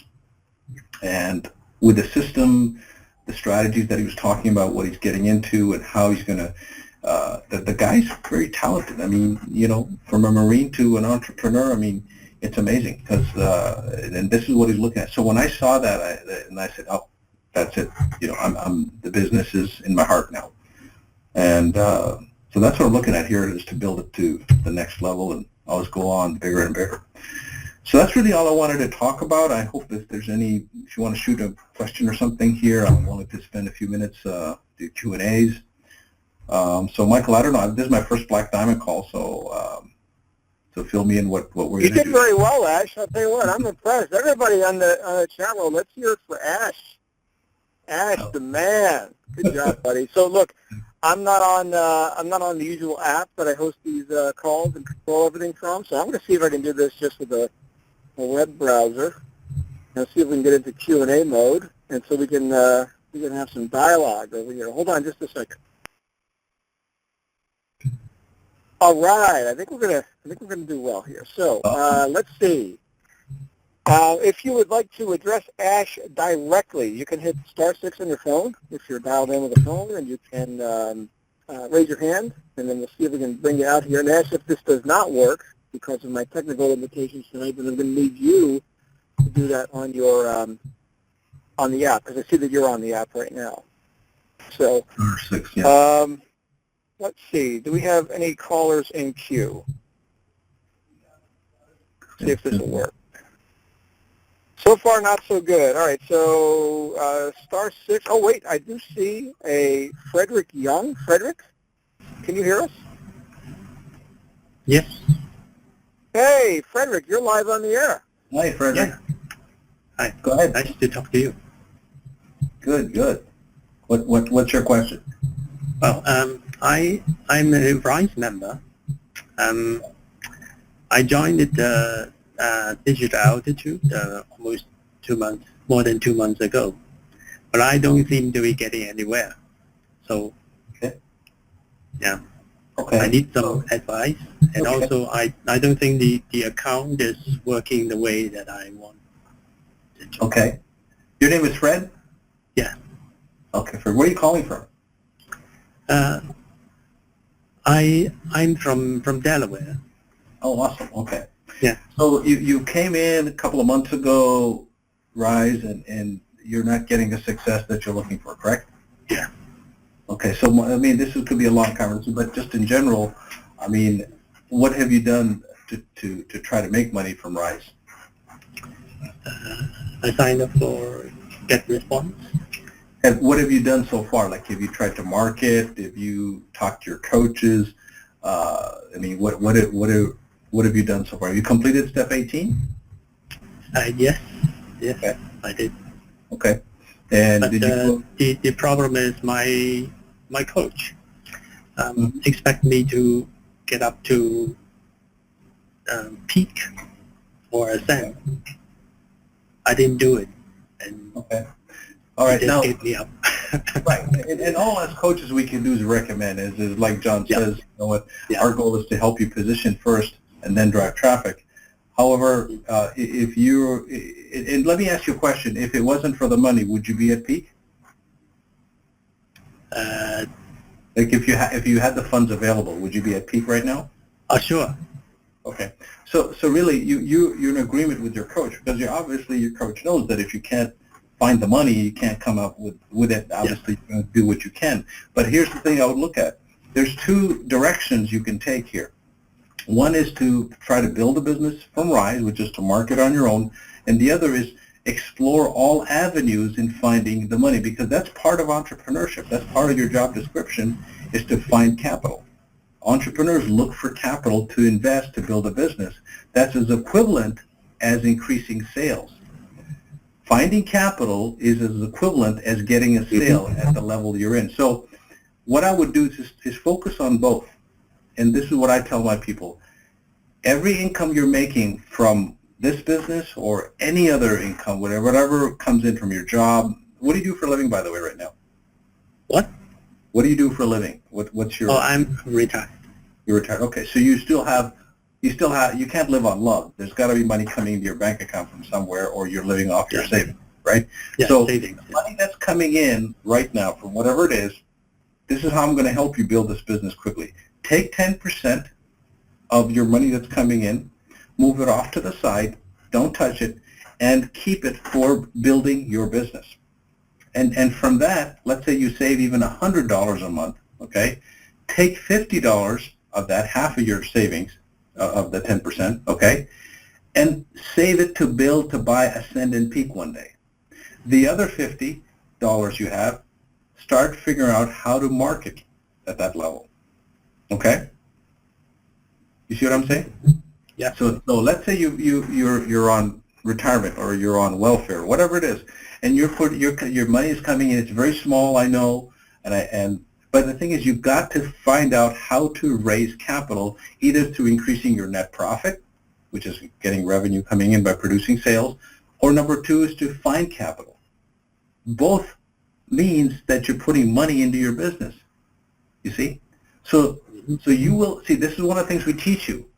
and with the system, the strategies that he was talking about, what he's getting into, and how he's going to, the guy's very talented. I mean, from a Marine to an entrepreneur, I mean, it's amazing because, and this is what he's looking at. So when I saw that, I said, oh, that's it. The business is in my heart now. And so that's what I'm looking at here, is to build it to the next level and always go on bigger and bigger. So that's really all I wanted to talk about. I hope if there's if you want to shoot a question or something here, I'm willing to spend a few minutes, do Q&As. So Michael, I don't know, this is my first Black Diamond call, so fill me in what we're going to do. You did very well, Ash. I'll tell you what, I'm impressed. Everybody on the chat room, let's hear it for Ash. Ash, the man. Good job, buddy. So look, I'm not on the usual app that I host these calls and control everything from. So I'm going to see if I can do this just with a web browser and see if we can get into Q&A mode, and so we can have some dialogue over here. Hold on just a second. All right, I think we're gonna do well here. So let's see. If you would like to address Ash directly, you can hit *6 on your phone if you're dialed in with a phone, and you can raise your hand, and then we'll see if we can bring you out here. And Ash, if this does not work, because of my technical limitations tonight, but I'm going to need you to do that on your on the app, because I see that you're on the app right now. So, Number 6, yeah. let's see. Do we have any callers in queue? See if this will work. So far, not so good. All right, so *6. Oh, wait, I do see a Frederick Young. Frederick, can you hear us? Yes. Hey, Frederick, you're live on the air. Hi, Frederick. Yeah. Hi. Go ahead. Nice to talk to you. Good, good. What's your question? Well, I'm a RISE member. I joined the Digital Altitude almost 2 months, more than 2 months ago, but I don't seem to be getting anywhere. So, Okay. yeah, Okay. I need some advice, and Okay. also I don't think the account is working the way that I want it to. Okay. Your name is Fred? Yeah. Okay, Fred. Where are you calling from? I'm from Delaware. Oh, awesome. Okay. Yeah. So you came in a couple of months ago, Rise, and you're not getting the success that you're looking for, correct? Yeah. Okay. So, I mean, could be a long conversation, but just in general, I mean, what have you done to try to make money from Rise? I signed up for Get Response. And what have you done so far? Like, have you tried to market? Have you talked to your coaches? I mean, what have you done so far? Have you completed step 18? Yes, Okay. I did. Okay. And But did you? the problem is my coach expect me to get up to peak or ascend. I didn't do it, and Okay. All right. he Now, just gave me up. right. And all as coaches we can do is recommend. Is like John Yeah. says, you know what? Yeah. Our goal is to help you position first and then drive traffic. However, if you and let me ask you a question: if it wasn't for the money, would you be at peak? Like if you had the funds available, would you be at peak right now? Sure. Okay. So really, you're in agreement with your coach because obviously your coach knows that if you can't find the money, you can't come up with it. Obviously, you're going to do what you can. But here's the thing I would look at. There's two directions you can take here. One is to try to build a business from Rise, which is to market on your own, and the other is explore all avenues in finding the money, because that's part of entrepreneurship. That's part of your job description, is to find capital. Entrepreneurs look for capital to invest to build a business. That's as equivalent as increasing sales. Finding capital is as equivalent as getting a sale at the level you're in. So what I would do is focus on both. And this is what I tell my people. Every income you're making from this business or any other income, whatever comes in from your job. What do you do for a living, by the way, right now? What? What do you do for a living? What's your... Oh, I'm retired. You're retired. Okay, so you can't live on love. There's got to be money coming into your bank account from somewhere, or you're living off your savings, right? Yeah, so savings. The money that's coming in right now from whatever it is, this is how I'm going to help you build this business quickly. Take 10% of your money that's coming in, move it off to the side, don't touch it, and keep it for building your business. And from that, let's say you save even $100 a month, okay? Take $50 of that, half of your savings, of the 10%, okay? And save it to build to buy Ascend and Peak one day. The other $50 you have, start figuring out how to market at that level, okay? You see what I'm saying? Yeah. So let's say you're on retirement or you're on welfare, whatever it is, and your money is coming in. It's very small, I know, but the thing is, you've got to find out how to raise capital, either through increasing your net profit, which is getting revenue coming in by producing sales, or number two is to find capital. Both means that you're putting money into your business. You see? So you will see, this is one of the things we teach you.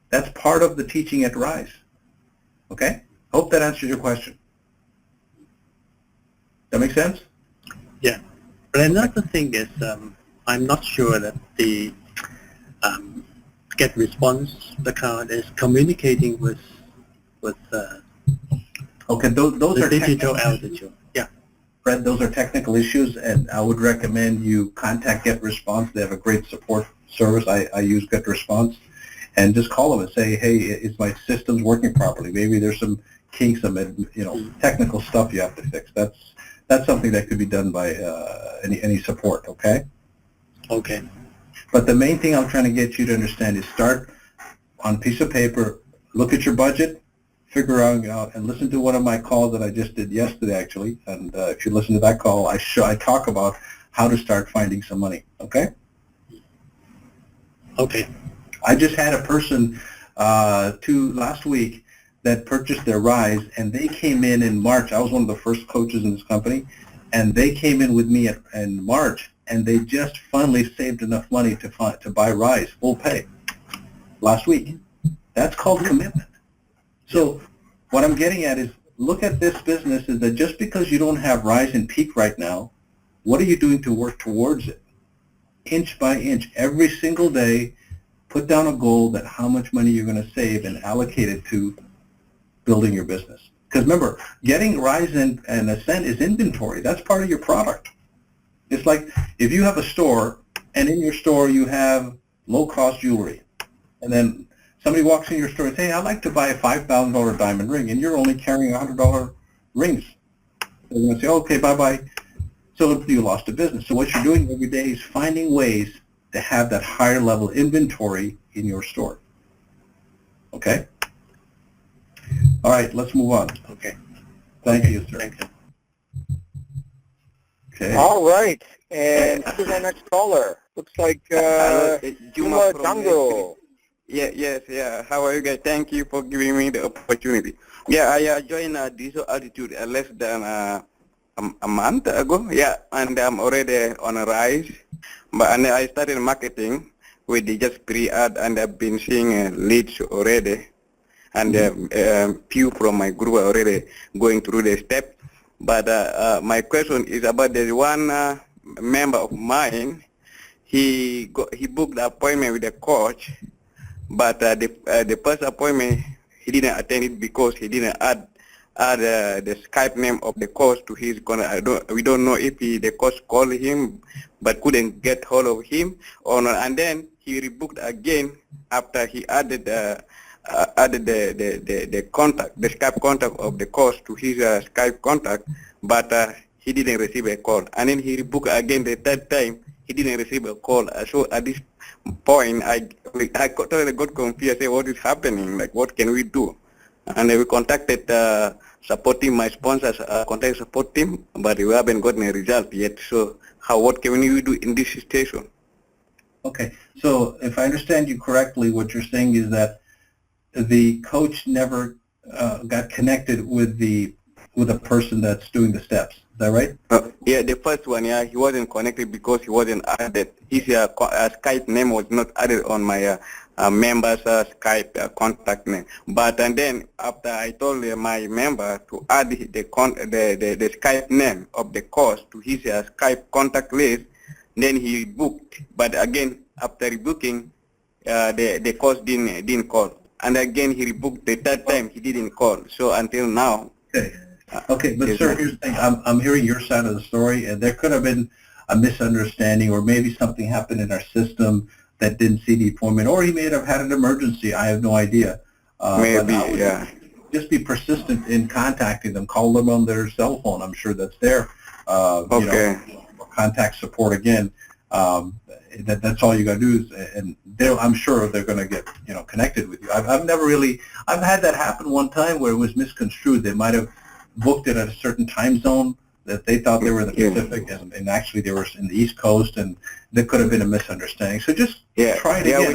That's part of the teaching at Rise. Okay? Hope that answers your question. That make sense? Yeah. But another thing is, I'm not sure that get response. The card is communicating with Okay, those the are digital technical, altitude. Yeah. Fred, those are technical issues, and I would recommend you contact GetResponse. They have a great support service. I use GetResponse, and just call them and say, hey, is my system's working properly? Maybe there's some kinks, some technical stuff you have to fix. That's something that could be done by any support. Okay. Okay. But the main thing I'm trying to get you to understand is start on a piece of paper, look at your budget, figure out, and listen to one of my calls that I just did yesterday, actually. And if you listen to that call, I talk about how to start finding some money. Okay? Okay. I just had a person last week that purchased their Rise, and they came in March. I was one of the first coaches in this company, and they came in with me in March, and they just finally saved enough money to buy Rise full pay last week. That's called commitment. So what I'm getting at is, look at this business is that just because you don't have Rise and Peak right now, what are you doing to work towards it? Inch by inch, every single day, put down a goal that how much money you're going to save and allocate it to building your business. Because remember, getting Rise and Ascent is inventory. That's part of your product. It's like if you have a store, and in your store you have low-cost jewelry, and then somebody walks in your store and says, hey, I'd like to buy a $5,000 diamond ring, and you're only carrying $100 rings. They're going to say, okay, bye-bye. So you lost a business. So what you're doing every day is finding ways to have that higher level inventory in your store. Okay? All right, let's move on. Okay. Thank you, sir. Thank you. Okay. All right. And who's our next caller? Looks like Hello, Juma from Jungle. Yeah. How are you guys? Thank you for giving me the opportunity. Yeah, I joined Diesel Altitude less than a month ago. Yeah, and I'm already on a rise. And I started marketing with the just pre-ad, and I've been seeing leads already. And few from my group are already going through the steps. But my question is about the one member of mine. He booked the appointment with the coach, but the first appointment he didn't attend it because he didn't add the Skype name of the coach to his contact. We don't know if the coach called him but couldn't get hold of him or not. And then he rebooked again after he added the contact, the Skype contact of the coach to his Skype contact, but he didn't receive a call. And then he rebooked again the third time. He didn't receive a call. So at this point, I totally got confused. I said, what is happening? Like, what can we do? And we contacted support team, my sponsors contacted support team, but we haven't gotten a result yet. So what can we do in this situation? Okay, so if I understand you correctly, what you're saying is that the coach never got connected with the person that's doing the steps. Is that right? Yeah, the first one, yeah, he wasn't connected because he wasn't added. His Skype name was not added on my member's Skype contact name. But and then after I told my member to add the Skype name of the course to his Skype contact list, then he booked. But again, after rebooking, the course didn't call. And again, he rebooked the third time. He didn't call. So until now. Okay, but sir, here's the thing. I'm hearing your side of the story, and there could have been a misunderstanding, or maybe something happened in our system that didn't see the appointment, or he may have had an emergency. I have no idea. Maybe, yeah. Just be persistent in contacting them. Call them on their cell phone. I'm sure that's there. Okay. Or contact support again. That's all you got to do is, and I'm sure they're going to get connected with you. I've had that happen one time where it was misconstrued. They might have booked it at a certain time zone that they thought they were in the Pacific, and actually they were in the East Coast, and there could have been a misunderstanding. So just try it again. Yeah,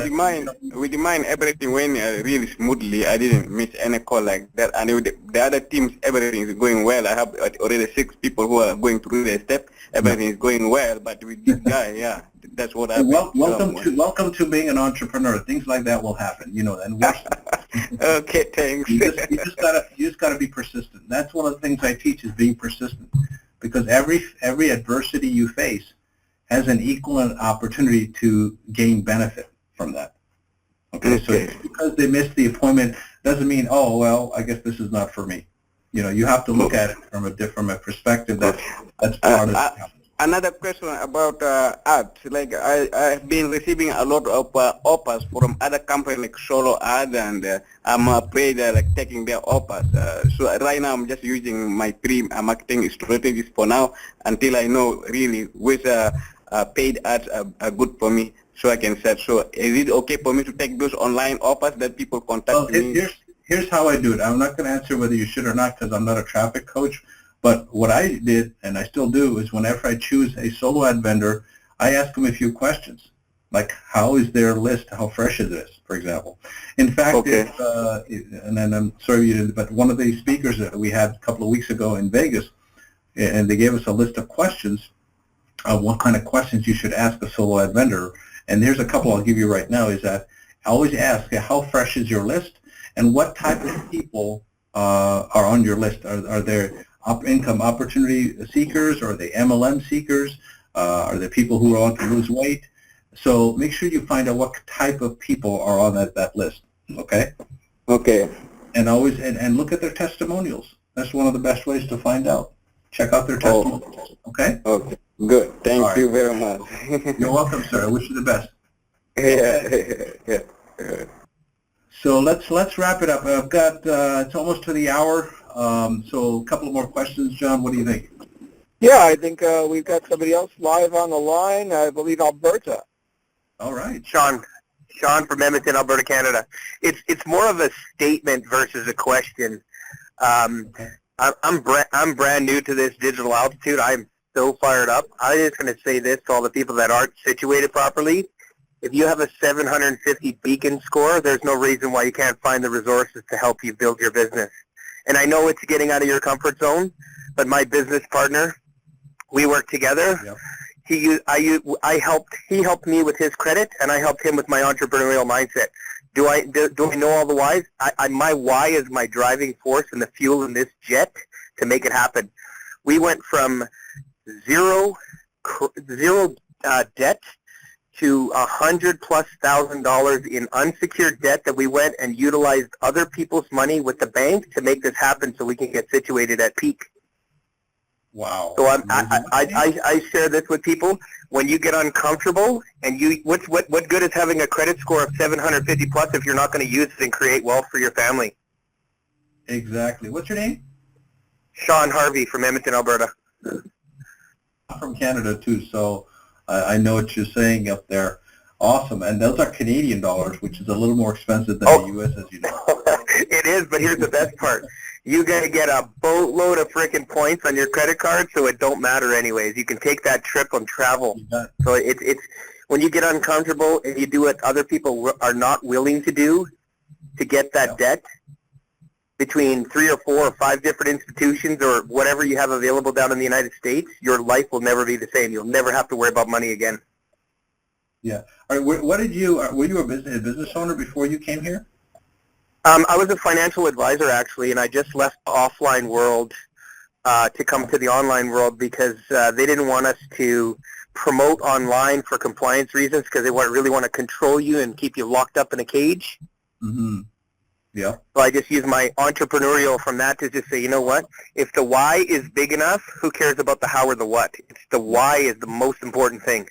with mine, everything went really smoothly. I didn't miss any call like that. And with the other teams, everything is going well. I have already 6 people who are going through the step. Everything is going well, but with this guy, yeah, that's what happened. Welcome to being an entrepreneur. Things like that will happen, and worse. Okay, thanks. You just gotta be persistent. That's one of the things I teach is being persistent, because every adversity you face has an equal opportunity to gain benefit from that. Okay, so Okay. just because they missed the appointment doesn't mean, oh, well, I guess this is not for me. You know, you have to look at it from a perspective that's part of the Another question about ads. Like I've been receiving a lot of offers from other companies like Solo Ad, and I'm afraid like taking their offers. So right now I'm just using my marketing strategies for now until I know really which paid ads are good for me, so I can set. So is it okay for me to take those online offers that people contact Well, me? here's how I do it. I'm not going to answer whether you should or not because I'm not a traffic coach. But what I did, and I still do, is whenever I choose a solo ad vendor, I ask them a few questions, like how is their list, how fresh is this, for example. In fact, Okay. and then I'm sorry you didn't, but one of the speakers that we had a couple of weeks ago in Vegas, and they gave us a list of questions of what kind of questions you should ask a solo ad vendor. And here's a couple I'll give you right now, is that I always ask, how fresh is your list, and what type of people are on your list? Are there income opportunity seekers? Are they MLM seekers? Are there people who want to lose weight? So make sure you find out what type of people are on that list, okay? Okay. And always and look at their testimonials. That's one of the best ways to find out. Check out their testimonials, okay? Okay. Good. Thank you very much. You're welcome, sir. I wish you the best. Yeah. So let's wrap it up. I've got it's almost to the hour. So a couple of more questions, John. What do you think? Yeah, I think we've got somebody else live on the line. I believe Alberta. All right. Sean from Edmonton, Alberta, Canada. It's more of a statement versus a question. I'm brand new to this digital altitude. I'm so fired up. I'm just going to say this to all the people that aren't situated properly. If you have a 750 beacon score, there's no reason why you can't find the resources to help you build your business. And I know it's getting out of your comfort zone, but my business partner, we work together. Yep. He helped me with his credit, and I helped him with my entrepreneurial mindset. Do I know all the whys? My why is my driving force and the fuel in this jet to make it happen. We went from zero debt to $100,000+ in unsecured debt that we went and utilized other people's money with the bank to make this happen so we can get situated at peak. Wow. So I share this with people. When you get uncomfortable and what good is having a credit score of 750+ if you're not going to use it and create wealth for your family? Exactly. What's your name? Sean Harvey from Edmonton, Alberta. I'm from Canada too, so I know what you're saying up there. Awesome. And those are Canadian dollars, which is a little more expensive than the U.S., as you know. It is, but here's the best part. You got to get a boatload of freaking points on your credit card, so it don't matter anyways. You can take that trip and travel. So it's when you get uncomfortable and you do what other people are not willing to do to get that debt between 3 or 4 or 5 different institutions or whatever you have available down in the United States, your life will never be the same. You'll never have to worry about money again. Yeah. All right. What did you? Were you a business owner before you came here? I was a financial advisor, actually, and I just left the offline world to come to the online world because they didn't want us to promote online for compliance reasons because they really want to control you and keep you locked up in a cage. Mm-hmm. Yeah. So I just use my entrepreneurial from that to just say, you know what? If the why is big enough, who cares about the how or the what? It's the why is the most important thing.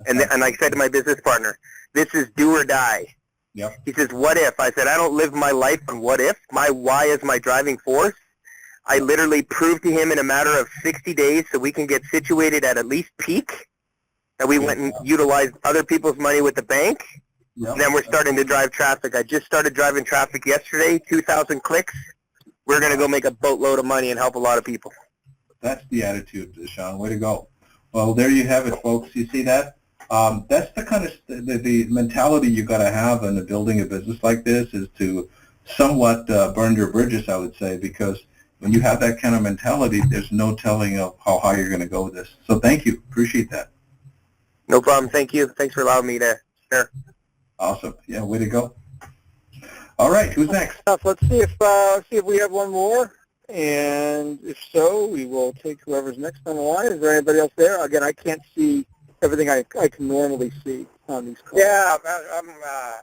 And I said to my business partner, this is do or die. Yep. He says, what if? I said, I don't live my life on what if. My why is my driving force. I literally proved to him in a matter of 60 days so we can get situated at least peak. And we went and utilized other people's money with the bank. Yep. And then we're starting to drive traffic. I just started driving traffic yesterday, 2,000 clicks. We're going to go make a boatload of money and help a lot of people. That's the attitude, Sean. Way to go. Well, there you have it, folks. You see that? That's the kind of the mentality you got to have in building a business like this, is to somewhat burn your bridges, I would say, because when you have that kind of mentality, there's no telling of how high you're going to go with this. So thank you. Appreciate that. No problem. Thank you. Thanks for allowing me to share. Awesome. Yeah, way to go. All right, who's next? Let's see if we have one more, and if so, we will take whoever's next on the line. Is there anybody else there? Again, I can't see everything I can normally see on these calls. Yeah,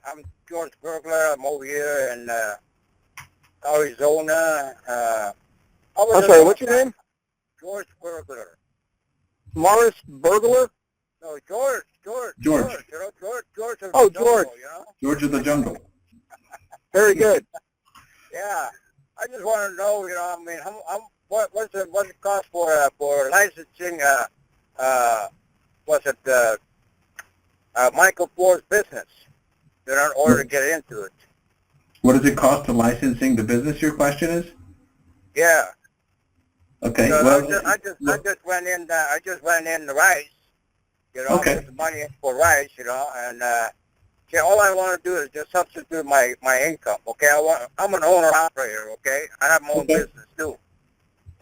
I'm George Burglar. I'm over here in Arizona. I'm sorry, what's your name? George Burglar. Morris Burglar? No, George. George. You know, George of Oh, the George. jungle, you know? George of the Jungle. Very good. Yeah. I just want to know, you know, I mean, what's it cost for licensing, Michael Ford's business, you know, in order to get into it? What does it cost to licensing the business, your question is? Yeah. Okay, So well... I just went in the rice, you know, Okay. put the money in for rice, you know, and see, all I want to do is just substitute my income, okay? I'm an owner operator, okay? I have my own Okay. business too,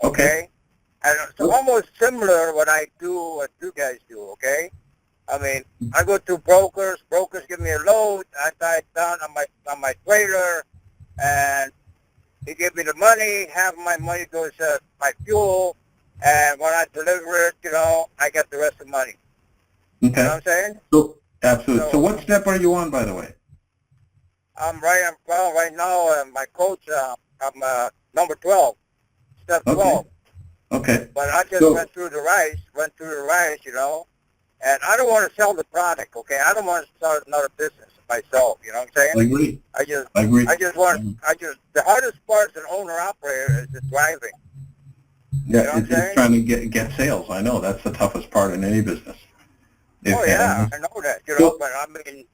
Okay. And it's almost similar what I do, what you guys do, okay? I mean, I go to brokers give me a load, I tie it down on my trailer, and they give me the money, half of my money goes to my fuel, and when I deliver it, you know, I get the rest of the money. You know Okay. what I'm saying? So, absolutely. So So- what step are you on, by the way? I'm right now, my coach, I'm number 12, step 12. Okay. But I just So- went through the rice, you know, and I don't want to sell the product, okay? I don't want to start another business myself, you know what I'm I saying? agree. I just I agree. the hardest part as an owner-operator is the driving. Yeah, You know what I'm it's saying? trying to get sales. I know that's the toughest part in any business. Oh yeah, I know that, you know, but I mean,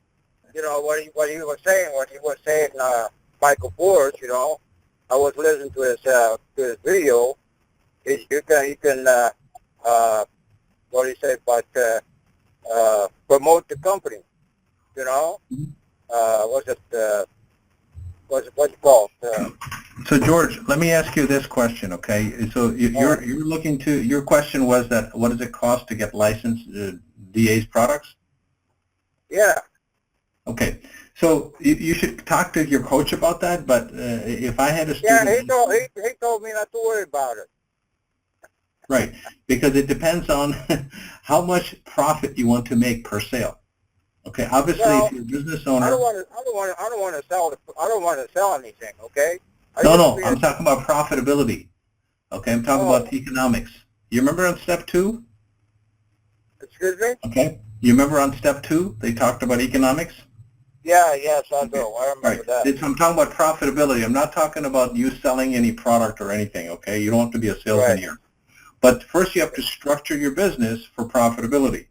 you know, what he was saying, Michael Ford, you know, I was listening to his video. You can what do you say about promote the company, you know? What's it called? So George, let me ask you this question, okay? So you're looking to, your question was that what does it cost to get licensed DA's products? Yeah. Okay, so you should talk to your coach about that. But if I had a Yeah, student, he told me not to worry about it. right? Because it depends on how much profit you want to make per sale. Okay, obviously, Well, if you're a business owner, I don't want to sell anything. Okay. no, I'm talking about profitability. Okay, I'm talking about economics. You remember on step 2? Excuse me? Okay, you remember on step 2 they talked about economics? Yeah, yes, I do. I remember Right. that. I'm talking about profitability. I'm not talking about you selling any product or anything, okay? You don't have to be a salesman here. But first you have to structure your business for profitability.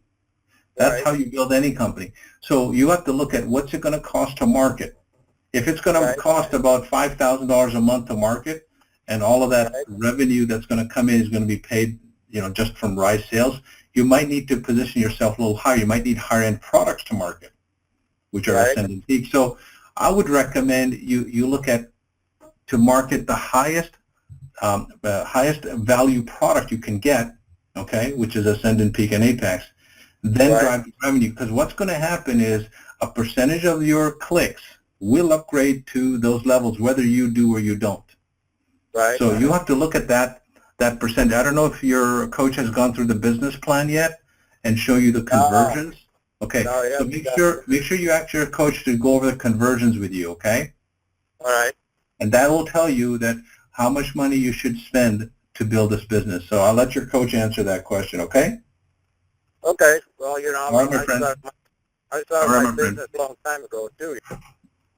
That's how you build any company. So you have to look at what's it going to cost to market. If it's going to cost about $5,000 a month to market, and all of that revenue that's going to come in is going to be paid, you know, just from rice sales, you might need to position yourself a little higher. You might need higher-end products to market, which are ascendant peak. So I would recommend you look at to market the highest value product you can get, okay, which is ascendant peak and apex, then drive the revenue. Because what's going to happen is a percentage of your clicks will upgrade to those levels whether you do or you don't. Right. So you have to look at that percentage. I don't know if your coach has gone through the business plan yet and show you the conversions. Okay, so make sure you ask your coach to go over the conversions with you, okay? All right. And that will tell you that how much money you should spend to build this business. So I'll let your coach answer that question, okay? Okay. Well, you know, All right, my friend. I started my business a long time ago too.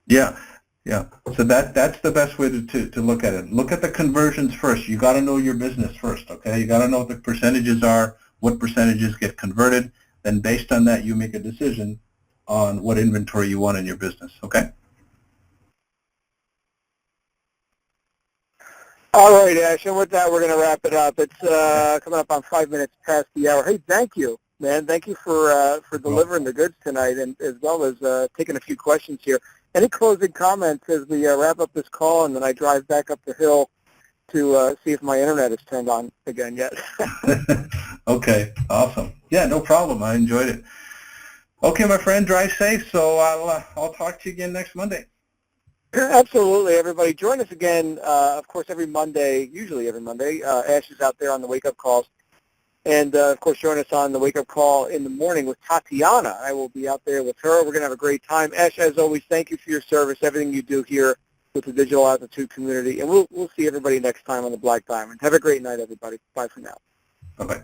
Yeah, yeah. So that's the best way to look at it. Look at the conversions first. You got to know your business first, okay? You got to know what the percentages are, what percentages get converted. Then based on that, you make a decision on what inventory you want in your business, okay? All right, Ash, and with that, we're going to wrap it up. It's coming up on 5 minutes past the hour. Hey, thank you, man. Thank you for delivering the goods tonight, and as well as taking a few questions here. Any closing comments as we wrap up this call, and then I drive back up the hill to see if my internet is turned on again yet? Okay, awesome. Yeah, no problem. I enjoyed it. Okay, my friend, drive safe. So I'll talk to you again next Monday. Absolutely, everybody. Join us again, of course, every Monday, usually every Monday. Ash is out there on the wake-up calls. And, of course, join us on the wake-up call in the morning with Tatiana. I will be out there with her. We're going to have a great time. Ash, as always, thank you for your service, everything you do here with the Digital Altitude community. And we'll see everybody next time on the Black Diamond. Have a great night, everybody. Bye for now. Bye-bye.